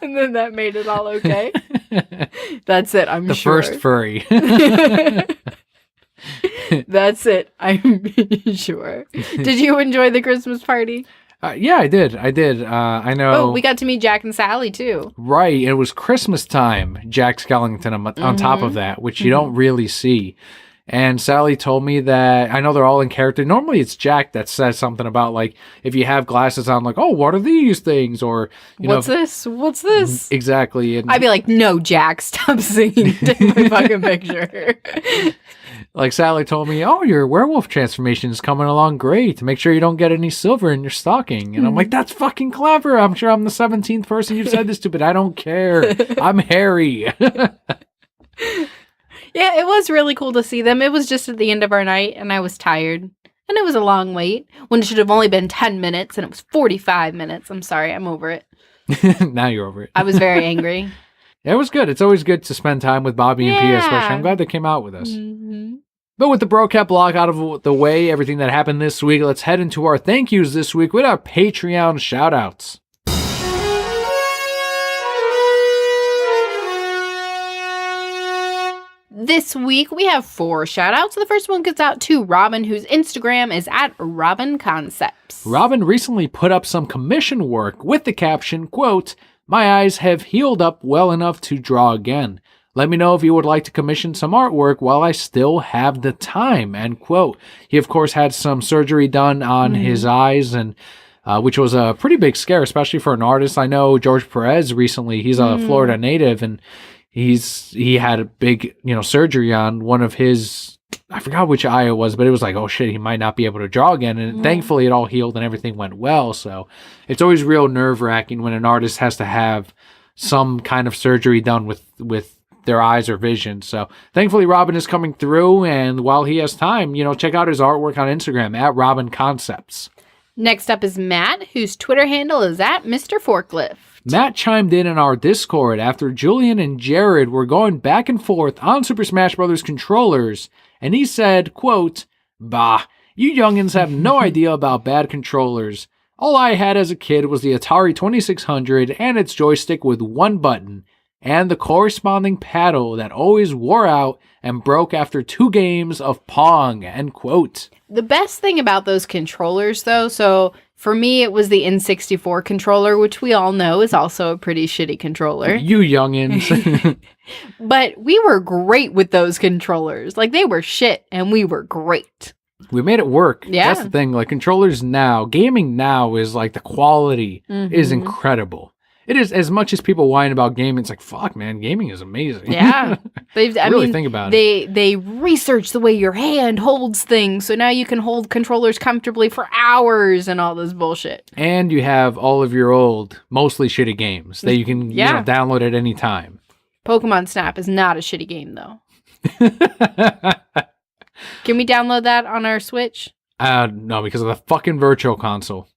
And then that made it all okay. That's it, I'm sure. The first furry. That's it, I'm sure. Did you enjoy the Christmas party? Yeah, I did. I know. Oh, we got to meet Jack and Sally, too. Right. It was Christmas time, Jack Skellington on top of that, which you don't really see. And Sally told me that, I know they're all in character. Normally it's Jack that says something about, like, if you have glasses on, like, oh, what are these things? Or, What's this? What's this? Exactly. And I'd be like, no, Jack, stop singing. Take my fucking picture. Like Sally told me, oh, your werewolf transformation is coming along great. Make sure you don't get any silver in your stocking. And I'm like, that's fucking clever. I'm sure I'm the 17th person you've said this to, but I don't care. I'm Harry. Yeah, it was really cool to see them. It was just at the end of our night, and I was tired. And it was a long wait, when it should have only been 10 minutes, and it was 45 minutes. I'm sorry, I'm over it. Now you're over it. I was very angry. It was good. It's always good to spend time with Bobby and Pia, especially. I'm glad they came out with us. But with the BroCat block out of the way, everything that happened this week, let's head into our thank yous this week with our Patreon shout-outs. This week, we have 4 shout-outs. The first one goes out to Robin, whose Instagram is at Robin Concepts. Robin recently put up some commission work with the caption, quote, "My eyes have healed up well enough to draw again. Let me know if you would like to commission some artwork while I still have the time," end quote. He, of course, had some surgery done on his eyes, and which was a pretty big scare, especially for an artist. I know George Perez recently, he's a Florida native, and he had a big, surgery on one of his, I forgot which eye it was, but it was like, oh shit, he might not be able to draw again. And thankfully it all healed and everything went well. So it's always real nerve wracking when an artist has to have some kind of surgery done with their eyes or vision. So thankfully Robin is coming through, and while he has time, check out his artwork on Instagram at Robin Concepts. Next up is Matt, whose Twitter handle is at Mr. Forklift. Matt chimed in our Discord after Julian and Jared were going back and forth on Super Smash Bros. Controllers, and he said, quote, "Bah, you youngins have no idea about bad controllers. All I had as a kid was the Atari 2600 and its joystick with one button, and the corresponding paddle that always wore out and broke after 2 games of Pong," end quote. The best thing about those controllers, though, so for me, it was the N64 controller, which we all know is also a pretty shitty controller. You youngins. But we were great with those controllers. Like, they were shit, and we were great. We made it work. Yeah. That's the thing. Like, controllers now, gaming now is like the quality is incredible. It is, as much as people whine about gaming, it's like, fuck, man, gaming is amazing. Yeah. Think about it. They research the way your hand holds things, so now you can hold controllers comfortably for hours and all this bullshit. And you have all of your old, mostly shitty games that you can download at any time. Pokemon Snap is not a shitty game, though. Can we download that on our Switch? No, because of the fucking Virtual Console.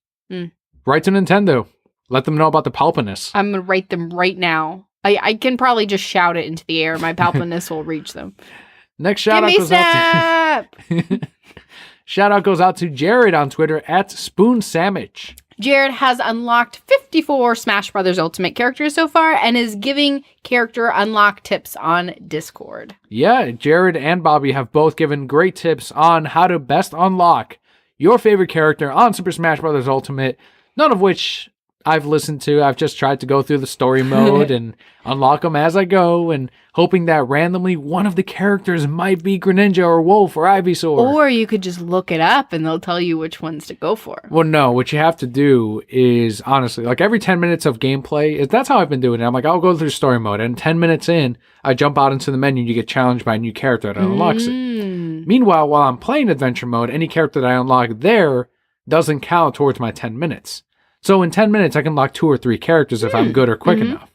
Write to Nintendo. Let them know about the palpiness. I'm going to write them right now. I can probably just shout it into the air. My palpiness will reach them. Next shout out goes out to shout out goes out to Jared on Twitter at Spoon Sandwich. Jared has unlocked 54 Smash Bros. Ultimate characters so far and is giving character unlock tips on Discord. Yeah, Jared and Bobby have both given great tips on how to best unlock your favorite character on Super Smash Bros. Ultimate, none of which I've listened to. I've just tried to go through the story mode and unlock them as I go, and hoping that randomly one of the characters might be Greninja or Wolf or Ivysaur. Or you could just look it up and they'll tell you which ones to go for. Well, no, what you have to do is, honestly, like every 10 minutes of gameplay, that's how I've been doing it. I'm like, I'll go through story mode, and 10 minutes in, I jump out into the menu, you get challenged by a new character that unlocks it. Meanwhile, while I'm playing adventure mode, any character that I unlock there doesn't count towards my 10 minutes. So in 10 minutes, I can lock 2 or 3 characters if I'm good or quick enough.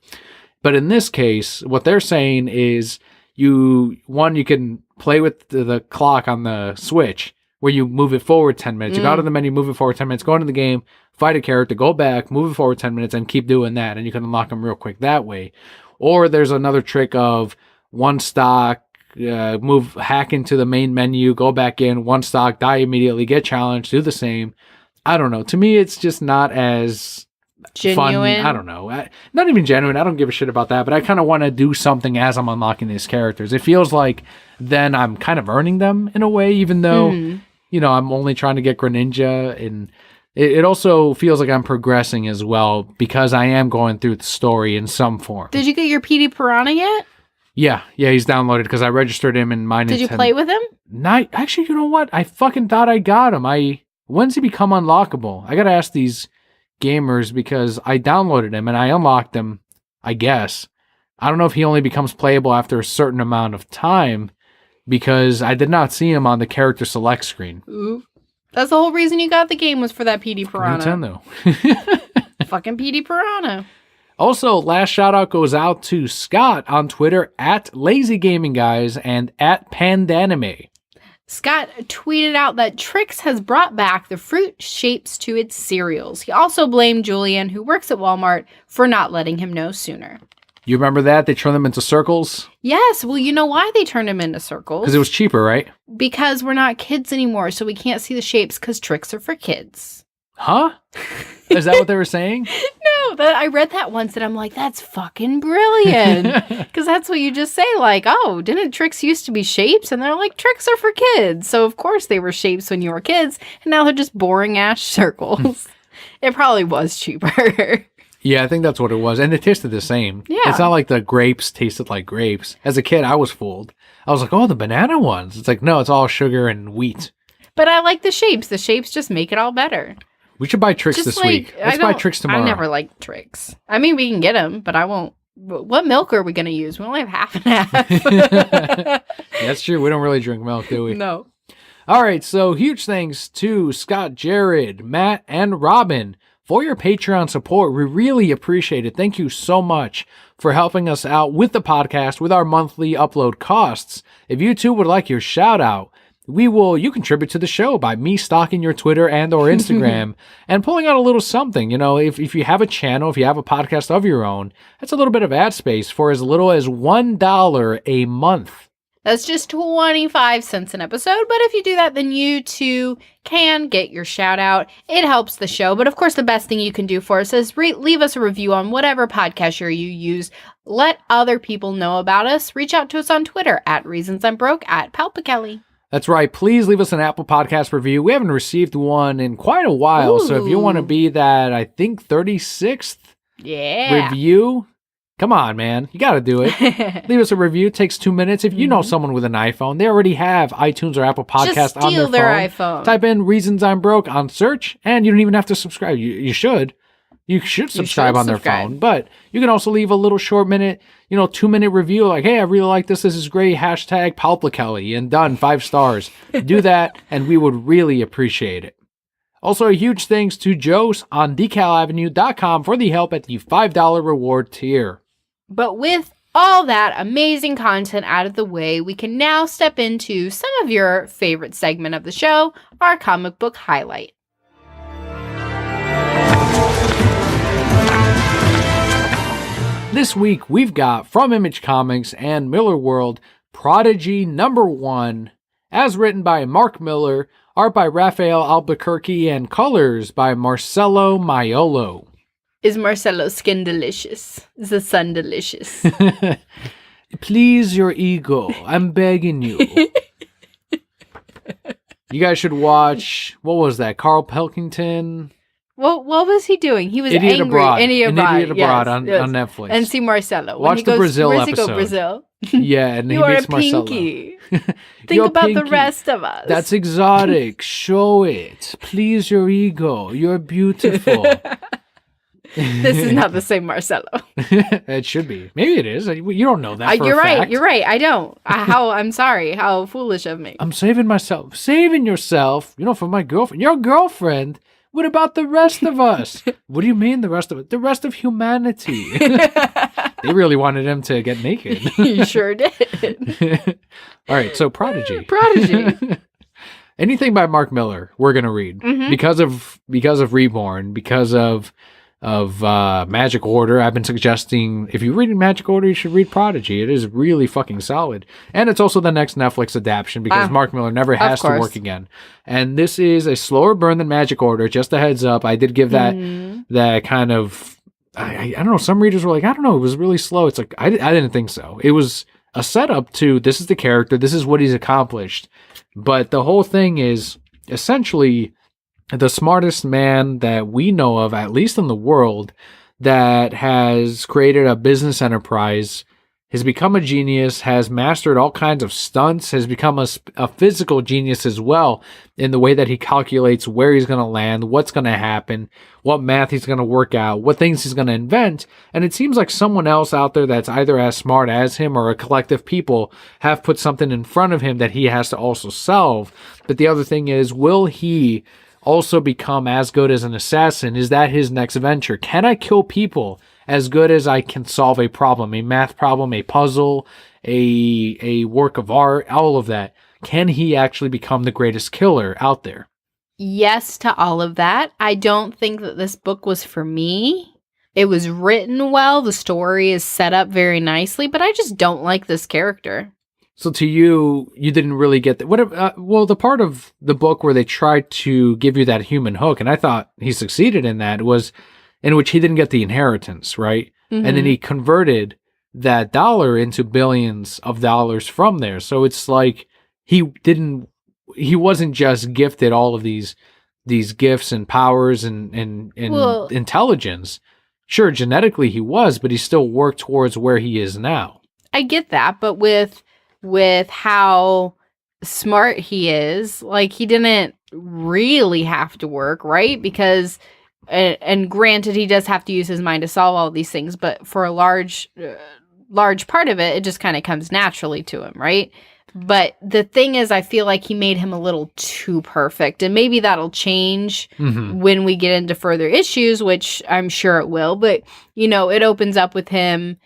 But in this case, what they're saying is you can play with the clock on the Switch where you move it forward 10 minutes. You go out of the menu, move it forward 10 minutes, go into the game, fight a character, go back, move it forward 10 minutes, and keep doing that. And you can unlock them real quick that way. Or there's another trick of one stock, hack into the main menu, go back in, one stock, die immediately, get challenged, do the same. I don't know. To me, it's just not as genuine. Fun. I don't know. Not even genuine. I don't give a shit about that, but I kind of want to do something as I'm unlocking these characters. It feels like then I'm kind of earning them in a way, even though, I'm only trying to get Greninja. And it also feels like I'm progressing as well because I am going through the story in some form. Did you get your PD Piranha yet? Yeah, he's downloaded because I registered him in my Nintendo. Did you play with him? Actually, you know what? I fucking thought I got him. When's he become unlockable? I gotta ask these gamers because I downloaded him and I unlocked him, I guess. I don't know if he only becomes playable after a certain amount of time because I did not see him on the character select screen. Ooh. That's the whole reason you got the game was for that PD Piranha. Nintendo. Fucking PD Piranha. Also, last shout out goes out to Scott on Twitter at LazyGamingGuys and at Pandanime. Scott tweeted out that Trix has brought back the fruit shapes to its cereals. He also blamed Julian, who works at Walmart, for not letting him know sooner. You remember that? They turned them into circles? Yes. Well, you know why they turned them into circles? Because it was cheaper, right? Because we're not kids anymore, so we can't see the shapes because Trix are for kids. Huh? Is that what they were saying? No, I read that once and I'm like, that's fucking brilliant. Because that's what you just say, like, oh, didn't Trix used to be shapes? And they're like, Trix are for kids. So of course they were shapes when you were kids, and now they're just boring ass circles. It probably was cheaper. Yeah, I think that's what it was. And it tasted the same. Yeah. It's not like the grapes tasted like grapes. As a kid, I was fooled. I was like, oh, the banana ones. It's like, no, it's all sugar and wheat. But I like the shapes. The shapes just make it all better. We should buy Trix this week. Let's buy Trix tomorrow. I never liked Trix. I mean, we can get them, but I won't What milk are we going to use? We only have half and half. That's true. We don't really drink milk, do we? No. All right, so huge thanks to Scott, Jared, Matt, and Robin for your Patreon support. We really appreciate it. Thank you so much for helping us out with the podcast, with our monthly upload costs. If you too would like your shout out, you contribute to the show by me stalking your Twitter and or Instagram and pulling out a little something. You know, if you have a channel, if you have a podcast of your own, that's a little bit of ad space for as little as $1 a month. That's just 25 cents an episode, but if you do that, then you too can get your shout out. It helps the show, but of course the best thing you can do for us is leave us a review on whatever podcaster you use. Let other people know about us. Reach out to us on Twitter at Reasons I'm Broke, at Kelli. That's right. Please leave us an Apple Podcast review. We haven't received one in quite a while, so if you want to be that, I think, 36th review, come on, man. You got to do it. Leave us a review. It takes 2 minutes. If you know someone with an iPhone, they already have iTunes or Apple Podcast just on steal their iPhone. Type in Reasons I'm Broke on search, and you don't even have to subscribe. You should. You should subscribe on their phone, but you can also leave a little short minute, 2-minute review like, hey, I really like this. This is great. Hashtag Kelli, and done. 5 stars. Do that, and we would really appreciate it. Also, a huge thanks to Joe's on decalavenue.com for the help at the $5 reward tier. But with all that amazing content out of the way, we can now step into some of your favorite segment of the show, our comic book highlight. This week, we've got from Image Comics and Miller World, Prodigy #1, as written by Mark Miller, art by Rafael Albuquerque, and colors by Marcelo Maiolo. Is Marcelo's skin delicious? Is the sun delicious? Please your ego. I'm begging you. You guys should watch, what was that, Carl Pilkington? What was he doing? He was Idiot angry. Abroad. Idiot Abroad, yes, on Netflix. And see Marcelo. Watch the Brazil where's episode. He go, Brazil? Yeah, and he you are meets a Marcelo. pinky. You're Think about the pinky. rest of us. That's exotic. Show it. Please your ego. You're beautiful. This is not the same Marcelo. It should be. Maybe it is. You don't know that for You're a right. fact. You're right. I don't. I'm sorry. How foolish of me. I'm saving myself. Saving yourself, for my girlfriend. Your girlfriend? What about the rest of us? What do you mean the rest of it? The rest of humanity. They really wanted him to get naked. You sure did. All right, so Prodigy. Anything by Mark Miller, we're gonna read because of Reborn, because of Magic Order. I've been suggesting if you're reading Magic Order, you should read Prodigy. It is really fucking solid, and it's also the next Netflix adaptation because Mark Miller never has to work again. And this is a slower burn than Magic Order. Just a heads up, I did give that kind of. I don't know. Some readers were like, I don't know, it was really slow. It's like I didn't think so. It was a setup to this is the character, this is what he's accomplished, but the whole thing is essentially the smartest man that we know of, at least in the world, that has created a business enterprise, has become a genius, has mastered all kinds of stunts, has become a physical genius as well in the way that he calculates where he's going to land, what's going to happen, what math he's going to work out, what things he's going to invent. And it seems like someone else out there that's either as smart as him or a collective people have put something in front of him that he has to also solve. But the other thing is, will he also become as good as an assassin? Is that his next venture? Can I kill people as good as I can solve a problem, a math problem, a puzzle, a work of art, all of that? Can he actually become the greatest killer out there? Yes to all of that. I don't think that this book was for me. It was written well. The story is set up very nicely, but I just don't like this character. So to you didn't really get that. Well, the part of the book where they tried to give you that human hook, and I thought he succeeded in that, was in which he didn't get the inheritance, right? And then he converted that dollar into billions of dollars from there. So it's like he wasn't just gifted all of these gifts and powers and intelligence. Sure, genetically he was, but he still worked towards where he is now. I get that, but with how smart he is, like, he didn't really have to work, right? Because And granted, he does have to use his mind to solve all these things, but for a large part of it, it just kind of comes naturally to him, right? But the thing is, I feel like he made him a little too perfect, and maybe that'll change when we get into further issues, which I'm sure it will. But, you know, it opens up with him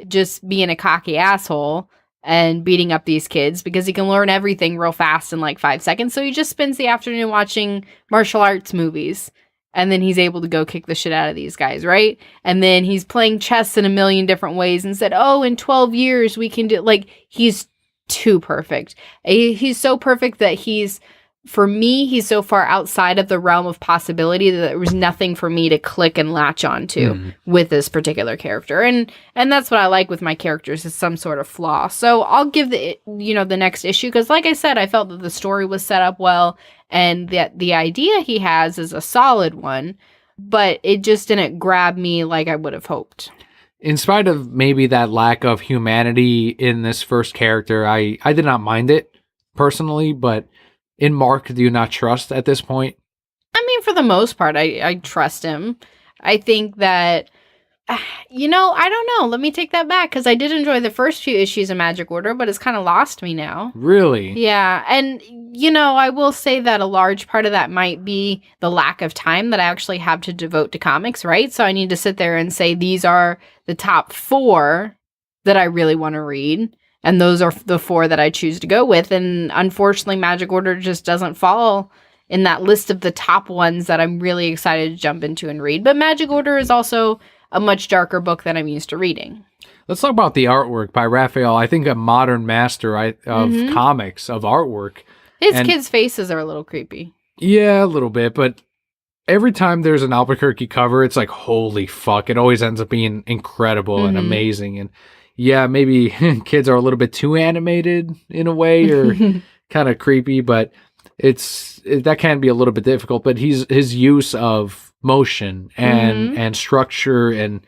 just being a cocky asshole and beating up these kids because he can learn everything real fast in like 5 seconds. So he just spends the afternoon watching martial arts movies, and then he's able to go kick the shit out of these guys, right? And then he's playing chess in a million different ways and said, oh, in 12 years we can do, like, he's too perfect. He's so perfect that for me, he's so far outside of the realm of possibility that there was nothing for me to click and latch onto with this particular character. And that's what I like with my characters, is some sort of flaw. So I'll give the next issue, because like I said, I felt that the story was set up well and that the idea he has is a solid one, but it just didn't grab me like I would have hoped. In spite of maybe that lack of humanity in this first character, I did not mind it personally, but in Mark, do you not trust at this point? I mean, for the most part, I trust him. I think that, I don't know. Let me take that back, because I did enjoy the first few issues of Magic Order, but it's kind of lost me now. Really? Yeah. And, I will say that a large part of that might be the lack of time that I actually have to devote to comics, right? So I need to sit there and say, these are the top 4 that I really want to read. And those are the 4 that I choose to go with. And unfortunately, Magic Order just doesn't fall in that list of the top ones that I'm really excited to jump into and read. But Magic Order is also a much darker book than I'm used to reading. Let's talk about the artwork by Raphael. I think a modern master of comics, of artwork. His kids' faces are a little creepy. Yeah, a little bit. But every time there's an Albuquerque cover, it's like, holy fuck. It always ends up being incredible and amazing. And yeah, maybe kids are a little bit too animated in a way, or kind of creepy, but that can be a little bit difficult. But his use of motion and structure and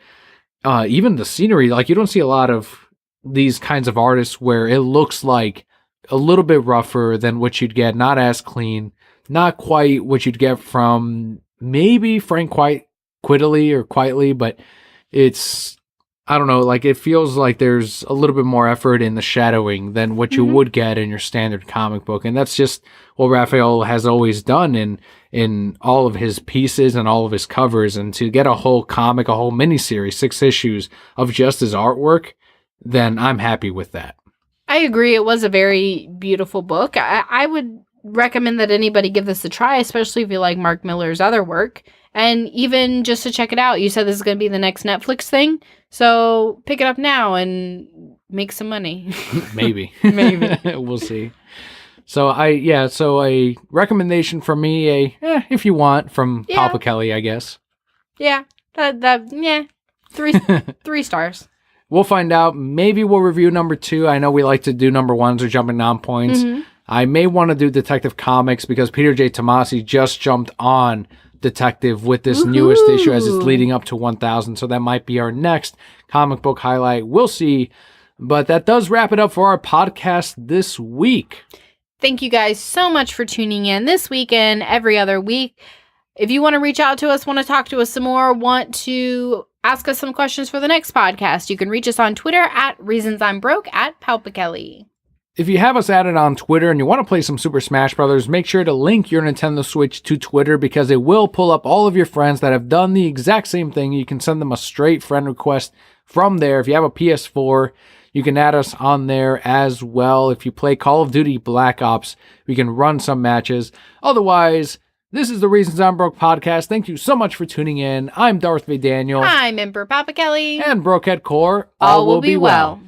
even the scenery, like, you don't see a lot of these kinds of artists where it looks like a little bit rougher than what you'd get, not as clean, not quite what you'd get from maybe Frank Quietly, but it's, I don't know, like, it feels like there's a little bit more effort in the shadowing than what you would get in your standard comic book. And that's just what Raphael has always done in all of his pieces and all of his covers. And to get a whole comic, a whole miniseries, 6 issues of just his artwork, then I'm happy with that. I agree. It was a very beautiful book. I would recommend that anybody give this a try, especially if you like Mark Millar's other work. And even just to check it out, you said this is going to be the next Netflix thing. So pick it up now and make some money. Maybe. Maybe. We'll see. So a recommendation from me, if you want, from Papa Kelli, I guess. Yeah. 3 stars. We'll find out. Maybe we'll review number 2. I know we like to do number 1s or jumping on points. I may want to do Detective Comics because Peter J. Tomasi just jumped on Detective with this newest issue as it's leading up to 1000. So that might be our next comic book highlight. We'll see. But that does wrap it up for our podcast this week. Thank you guys so much for tuning in this week and every other week. If you want to reach out to us, want to talk to us some more, want to ask us some questions for the next podcast, you can reach us on Twitter at ReasonsI'mBroke at Palpakelly. If you have us added on Twitter and you want to play some Super Smash Brothers, make sure to link your Nintendo Switch to Twitter because it will pull up all of your friends that have done the exact same thing. You can send them a straight friend request from there. If you have a PS4, you can add us on there as well. If you play Call of Duty Black Ops, we can run some matches. Otherwise, this is the Reasons I'm Broke podcast. Thank you so much for tuning in. I'm Darth V. Daniel. I'm Emperor Papa Kelly. And Brokehead Core. All will be well.